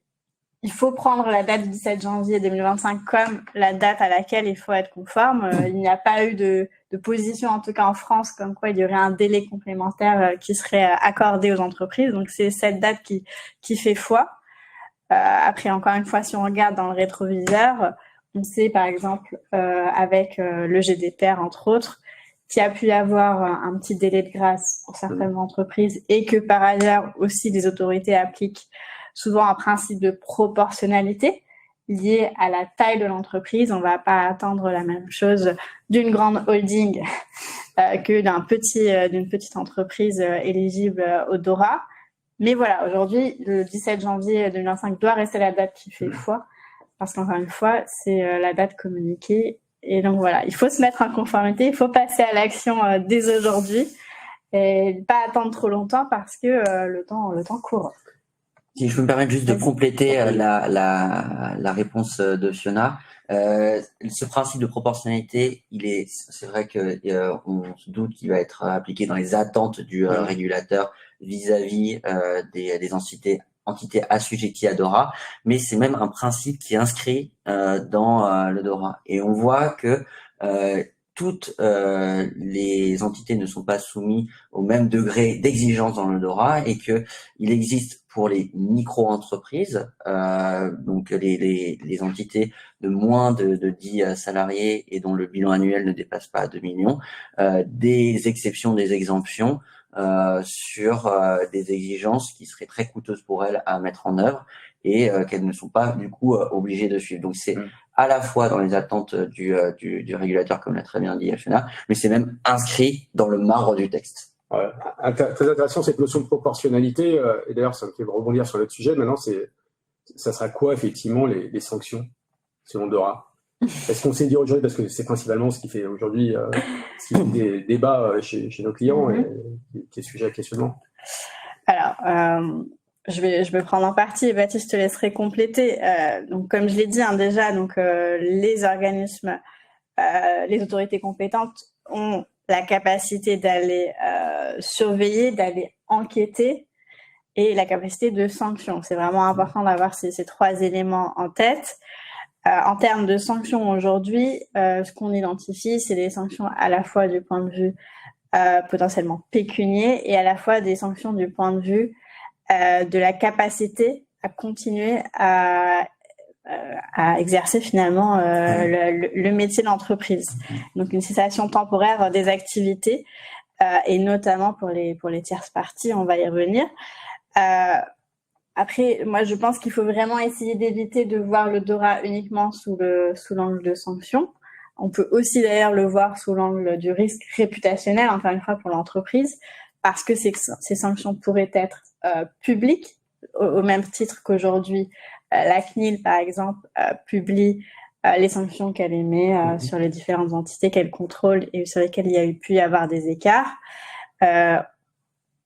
il faut prendre la date du 17 janvier 2025 comme la date à laquelle il faut être conforme. Il n'y a pas eu de position, en tout cas en France, comme quoi il y aurait un délai complémentaire qui serait accordé aux entreprises. Donc, c'est cette date qui fait foi. Après, encore une fois, si on regarde dans le rétroviseur, on sait par exemple avec le GDPR, entre autres, qu'il y a pu y avoir un petit délai de grâce pour certaines entreprises et que par ailleurs aussi les autorités appliquent souvent un principe de proportionnalité lié à la taille de l'entreprise. On ne va pas attendre la même chose d'une grande holding que d'une petite entreprise éligible au DORA. Mais voilà, aujourd'hui, le 17 janvier 2025 doit rester la date qui fait foi, parce qu'encore une fois, c'est la date communiquée. Et donc voilà, il faut se mettre en conformité, il faut passer à l'action dès aujourd'hui et pas attendre trop longtemps parce que le temps court. Si je peux me permettre juste de compléter la réponse de Fiona, ce principe de proportionnalité, c'est vrai que on se doute qu'il va être appliqué dans les attentes du régulateur vis-à-vis des entités assujetties à DORA, mais c'est même un principe qui est inscrit dans le DORA. Et on voit que toutes les entités ne sont pas soumises au même degré d'exigence dans le DORA et que il existe pour les micro-entreprises, donc les entités de moins de 10 salariés et dont le bilan annuel ne dépasse pas 2 millions, des exceptions, des exemptions sur des exigences qui seraient très coûteuses pour elles à mettre en œuvre et qu'elles ne sont pas du coup obligées de suivre. Donc c'est à la fois dans les attentes du régulateur, comme l'a très bien dit Fiona, mais c'est même inscrit dans le marbre du texte. Ouais, très intéressant cette notion de proportionnalité, et d'ailleurs ça me fait rebondir sur le sujet. Maintenant, ça sera quoi effectivement les sanctions selon DORA? Est-ce qu'on sait dire aujourd'hui, parce que c'est principalement ce qui fait aujourd'hui des débats chez nos clients et qui est sujet à questionnement? Alors, je vais prendre en partie et Baptiste, je te laisserai compléter. Donc, comme je l'ai dit déjà, donc les organismes les autorités compétentes ont la capacité d'aller surveiller, d'aller enquêter et la capacité de sanction. C'est vraiment important d'avoir ces 3 éléments en tête. En termes de sanctions aujourd'hui, ce qu'on identifie, c'est des sanctions à la fois du point de vue potentiellement pécunier et à la fois des sanctions du point de vue de la capacité à continuer à exercer finalement le métier d'entreprise. Donc une cessation temporaire des activités et notamment pour les tierces parties, on va y revenir. Après, moi je pense qu'il faut vraiment essayer d'éviter de voir le DORA uniquement sous l'angle de sanctions. On peut aussi d'ailleurs le voir sous l'angle du risque réputationnel, encore une fois pour l'entreprise, parce que ces sanctions pourraient être publiques, au même titre qu'aujourd'hui la CNIL, par exemple, publie les sanctions qu'elle émet sur les différentes entités qu'elle contrôle et sur lesquelles il y a pu y avoir des écarts.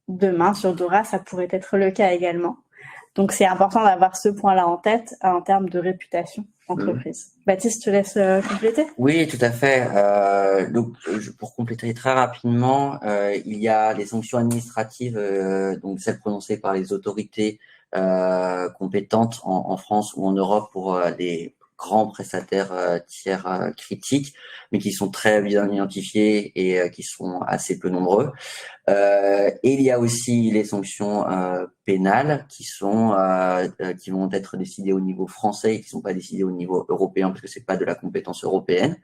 Demain, sur DORA, ça pourrait être le cas également. Donc, c'est important d'avoir ce point-là en tête en termes de réputation d'entreprise. Baptiste, je te laisse compléter. Oui, tout à fait. Donc, pour compléter très rapidement, il y a les sanctions administratives, donc celles prononcées par les autorités compétentes en France ou en Europe pour les grands prestataires tiers critiques, mais qui sont très bien identifiés et qui sont assez peu nombreux. Et il y a aussi les sanctions pénales qui vont être décidées au niveau français et qui sont pas décidées au niveau européen parce que c'est pas de la compétence européenne.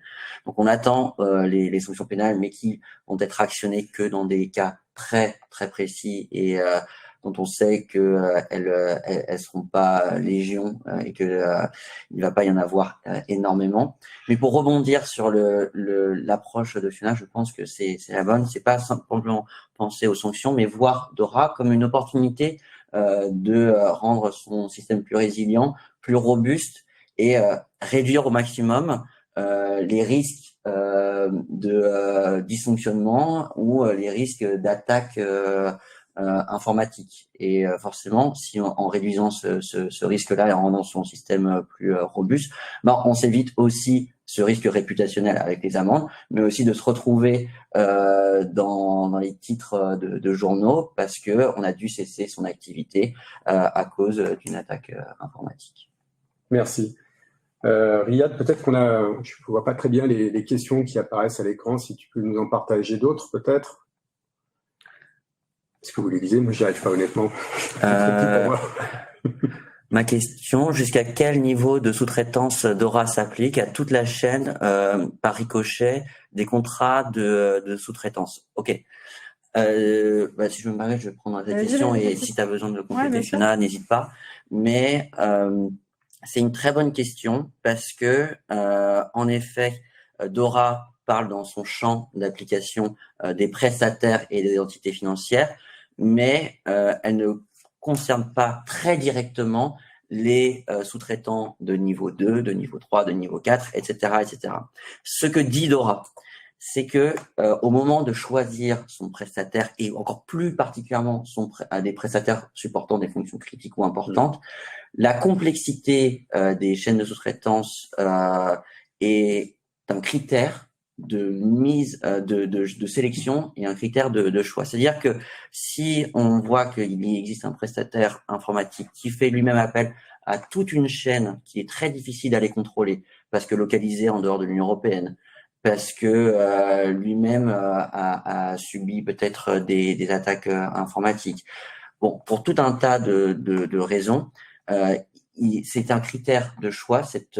Donc on attend les sanctions pénales, mais qui vont être actionnées que dans des cas très très précis et dont on sait que elles seront pas légion et que il va pas y en avoir énormément. Mais pour rebondir sur l'approche de Fiona, je pense que c'est la bonne. C'est pas simplement penser aux sanctions, mais voir DORA comme une opportunité de rendre son système plus résilient, plus robuste et réduire au maximum les risques de dysfonctionnement ou les risques d'attaque informatique. Et forcément, si en réduisant ce risque-là et en rendant son système plus robuste, on s'évite aussi ce risque réputationnel avec les amendes, mais aussi de se retrouver dans les titres de journaux parce que on a dû cesser son activité à cause d'une attaque informatique. Merci. Riyad, peut-être je ne vois pas très bien les questions qui apparaissent à l'écran, si tu peux nous en partager d'autres peut-être. Est-ce que vous les lisez? Moi, j'y arrive pas honnêtement. Ma question, jusqu'à quel niveau de sous-traitance DORA s'applique à toute la chaîne par ricochet des contrats de sous-traitance? Ok. Si je me permets, je vais prendre la question et si tu as besoin de compléter, Fiona, n'hésite pas. Mais c'est une très bonne question parce que, en effet, DORA parle dans son champ d'application des prestataires et des entités financières, mais elle ne concerne pas très directement les sous-traitants de niveau 2, de niveau 3, de niveau 4, etc., etc. Ce que dit DORA, c'est que au moment de choisir son prestataire et encore plus particulièrement des prestataires supportant des fonctions critiques ou importantes, la complexité des chaînes de sous-traitance est un critère de mise de sélection et un critère de choix. C'est-à-dire que si on voit qu'il existe un prestataire informatique qui fait lui-même appel à toute une chaîne qui est très difficile à les contrôler parce que localisée en dehors de l'Union européenne, parce que lui-même a subi peut-être des attaques informatiques. Bon, pour tout un tas de raisons, c'est un critère de choix, cette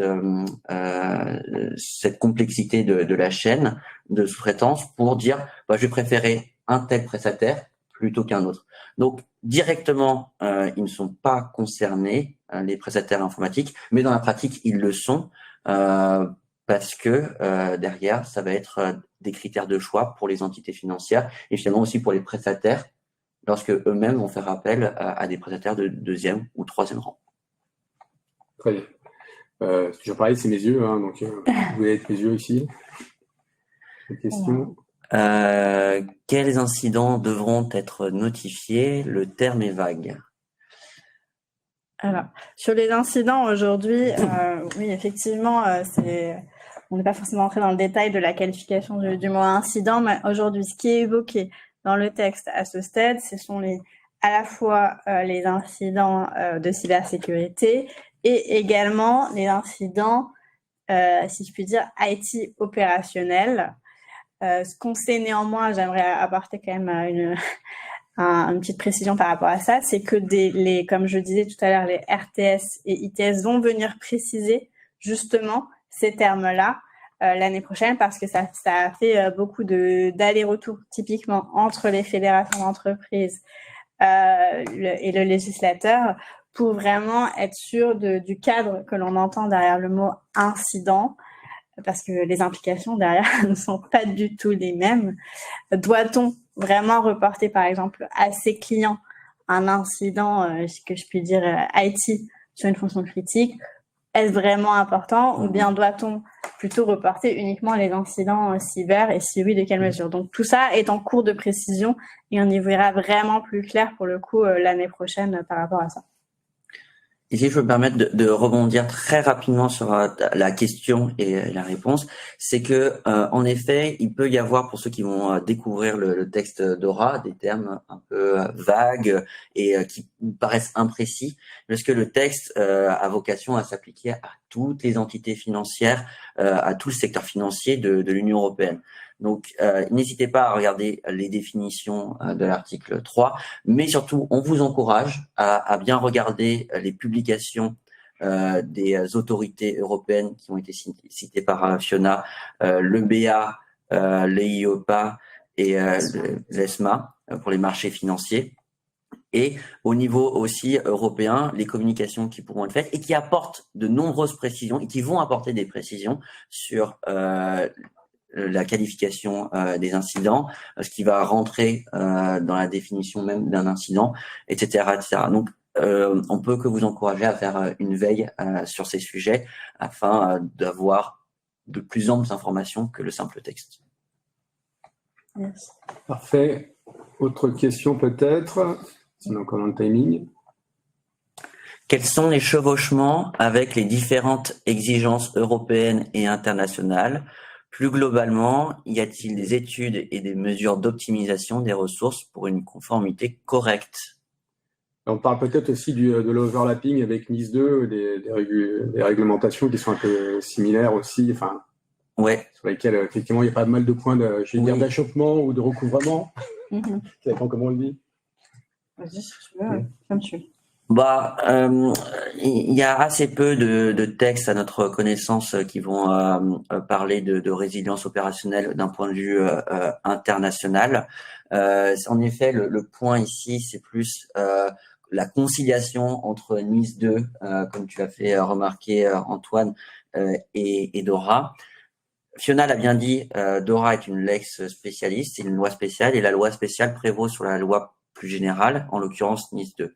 complexité de la chaîne de sous-traitance pour dire je vais préférer un tel prestataire plutôt qu'un autre. Donc directement, ils ne sont pas concernés, les prestataires informatiques, mais dans la pratique, ils le sont parce que derrière, ça va être des critères de choix pour les entités financières et finalement aussi pour les prestataires lorsque eux-mêmes vont faire appel à des prestataires de deuxième ou troisième rang. Très bien. C'est toujours pareil, c'est mes yeux, donc vous voulez être mes yeux ici. Une question. Quels incidents devront être notifiés? Le terme est vague. Alors, sur les incidents aujourd'hui, oui, effectivement, on n'est pas forcément entré dans le détail de la qualification du mot incident, mais aujourd'hui, ce qui est évoqué dans le texte à ce stade, ce sont à la fois les incidents de cybersécurité et également les incidents, si je puis dire, IT opérationnels. Ce qu'on sait néanmoins, j'aimerais apporter quand même une petite précision par rapport à ça, c'est que comme je disais tout à l'heure, les RTS et ITS vont venir préciser justement ces termes-là l'année prochaine, parce que ça a fait beaucoup d'allers-retours typiquement entre les fédérations d'entreprises et le législateur, pour vraiment être sûr du cadre que l'on entend derrière le mot incident, parce que les implications derrière ne sont pas du tout les mêmes. Doit-on vraiment reporter, par exemple, à ses clients un incident, que je puis dire, IT sur une fonction critique? Est-ce vraiment important, ou bien doit-on plutôt reporter uniquement les incidents cyber, et si oui, de quelle mesure? Donc tout ça est en cours de précision et on y verra vraiment plus clair pour le coup l'année prochaine par rapport à ça. Et si je peux me permettre de rebondir très rapidement sur la question et la réponse, c'est que en effet, il peut y avoir, pour ceux qui vont découvrir le texte DORA, des termes un peu vagues et qui paraissent imprécis, parce que le texte a vocation à s'appliquer à toutes les entités financières, à tout le secteur financier de l'Union européenne. Donc, n'hésitez pas à regarder les définitions de l'article 3, mais surtout, on vous encourage à bien regarder les publications des autorités européennes qui ont été citées par Fiona, l'EBA, l'EIOPA et l'ESMA pour les marchés financiers. Et au niveau aussi européen, les communications qui pourront être faites et qui apportent de nombreuses précisions et qui vont apporter des précisions sur la qualification des incidents, ce qui va rentrer dans la définition même d'un incident, etc., etc. Donc, on peut que vous encourager à faire une veille sur ces sujets afin d'avoir de plus amples informations que le simple texte. Merci. Parfait. Autre question peut-être, si on est encore dans le timing. Quels sont les chevauchements avec les différentes exigences européennes et internationales? Plus globalement, y a-t-il des études et des mesures d'optimisation des ressources pour une conformité correcte? On parle peut-être aussi de l'overlapping avec NIS 2, des réglementations qui sont un peu similaires aussi, enfin, Ouais. sur lesquelles effectivement il y a pas mal de points d'achoppement ou de recouvrement. Ça dépend comment on le dit. Vas-y, si tu veux, comme tu veux. Il y a assez peu de textes à notre connaissance qui vont parler de résilience opérationnelle d'un point de vue international. En effet, le point ici, c'est plus la conciliation entre NIS 2, comme tu l'as fait remarquer Antoine, et DORA. Fiona l'a bien dit, DORA est une lex spécialiste, c'est une loi spéciale, et la loi spéciale prévaut sur la loi plus générale, en l'occurrence NIS 2.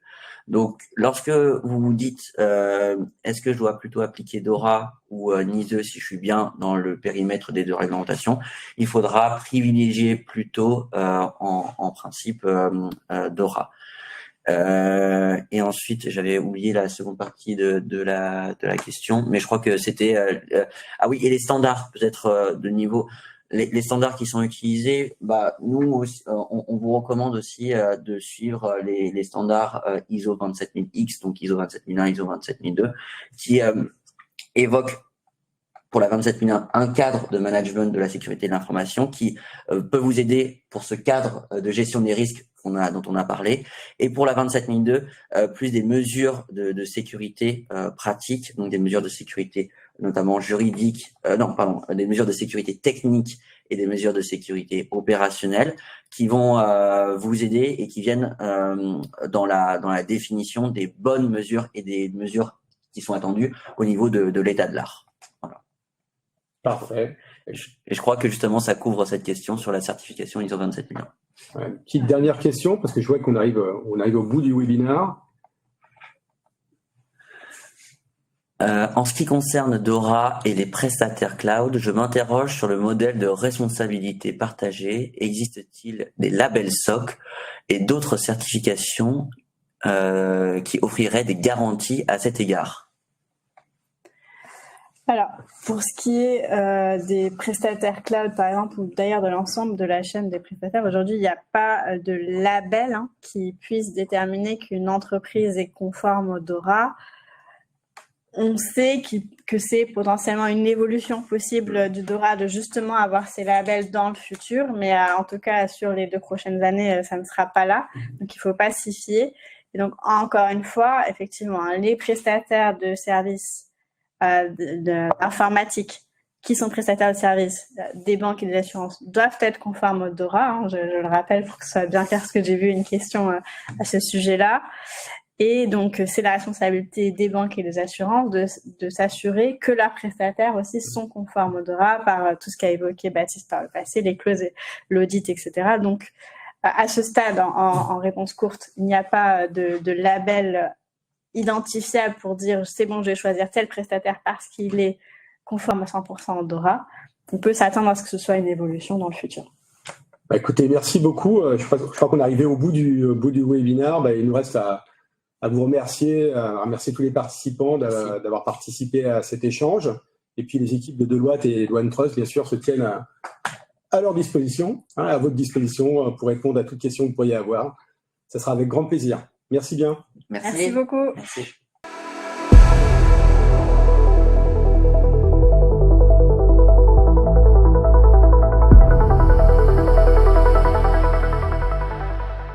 Donc, lorsque vous vous dites est-ce que je dois plutôt appliquer DORA ou NIS 2 si je suis bien dans le périmètre des deux réglementations, il faudra privilégier plutôt en principe DORA. Et ensuite, j'avais oublié la seconde partie de la question, mais je crois que c'était ah oui, et les standards peut-être de niveau. Les standards qui sont utilisés, nous aussi, on vous recommande aussi de suivre les standards ISO 27000X, donc ISO 27001, ISO 27002, qui évoquent pour la 27001 un cadre de management de la sécurité de l'information qui peut vous aider pour ce cadre de gestion des risques dont on a parlé, et pour la 27002 plus des mesures de sécurité pratiques, donc des mesures de sécurité notamment juridiques, des mesures de sécurité techniques et des mesures de sécurité opérationnelle qui vont vous aider et qui viennent dans la définition des bonnes mesures et des mesures qui sont attendues au niveau de l'état de l'art. Voilà. Parfait. Et je crois que justement ça couvre cette question sur la certification ISO 27001. Ouais, petite dernière question, parce que je vois qu'on arrive au bout du webinaire. En ce qui concerne DORA et les prestataires cloud, je m'interroge sur le modèle de responsabilité partagée. Existe-t-il des labels SOC et d'autres certifications qui offriraient des garanties à cet égard? Alors, pour ce qui est des prestataires cloud, par exemple, ou d'ailleurs de l'ensemble de la chaîne des prestataires, aujourd'hui, il n'y a pas de label qui puisse déterminer qu'une entreprise est conforme au DORA. On sait que c'est potentiellement une évolution possible du DORA de justement avoir ces labels dans le futur, mais en tout cas, sur les 2 prochaines années, ça ne sera pas là. Donc, il ne faut pas s'y fier. Et donc, encore une fois, effectivement, les prestataires de services informatique qui sont prestataires de services des banques et des assurances doivent être conformes au DORA. Je le rappelle pour que ce soit bien clair, parce que j'ai vu une question à ce sujet-là. Et donc, c'est la responsabilité des banques et des assurances de s'assurer que leurs prestataires aussi sont conformes au DORA par tout ce qu'a évoqué Baptiste par le passé, les clauses, l'audit, etc. Donc, à ce stade, en réponse courte, il n'y a pas de label identifiable pour dire c'est bon, je vais choisir tel prestataire parce qu'il est conforme à 100% au DORA. On peut s'attendre à ce que ce soit une évolution dans le futur. Écoutez, merci beaucoup. Je crois qu'on est arrivé au bout du webinaire. Il nous reste à vous remercier, à remercier tous les participants d'avoir participé à cet échange. Et puis les équipes de Deloitte et de OneTrust, bien sûr, se tiennent à leur disposition, à votre disposition pour répondre à toutes questions que vous pourriez avoir. Ça sera avec grand plaisir. Merci bien. Merci beaucoup. Merci.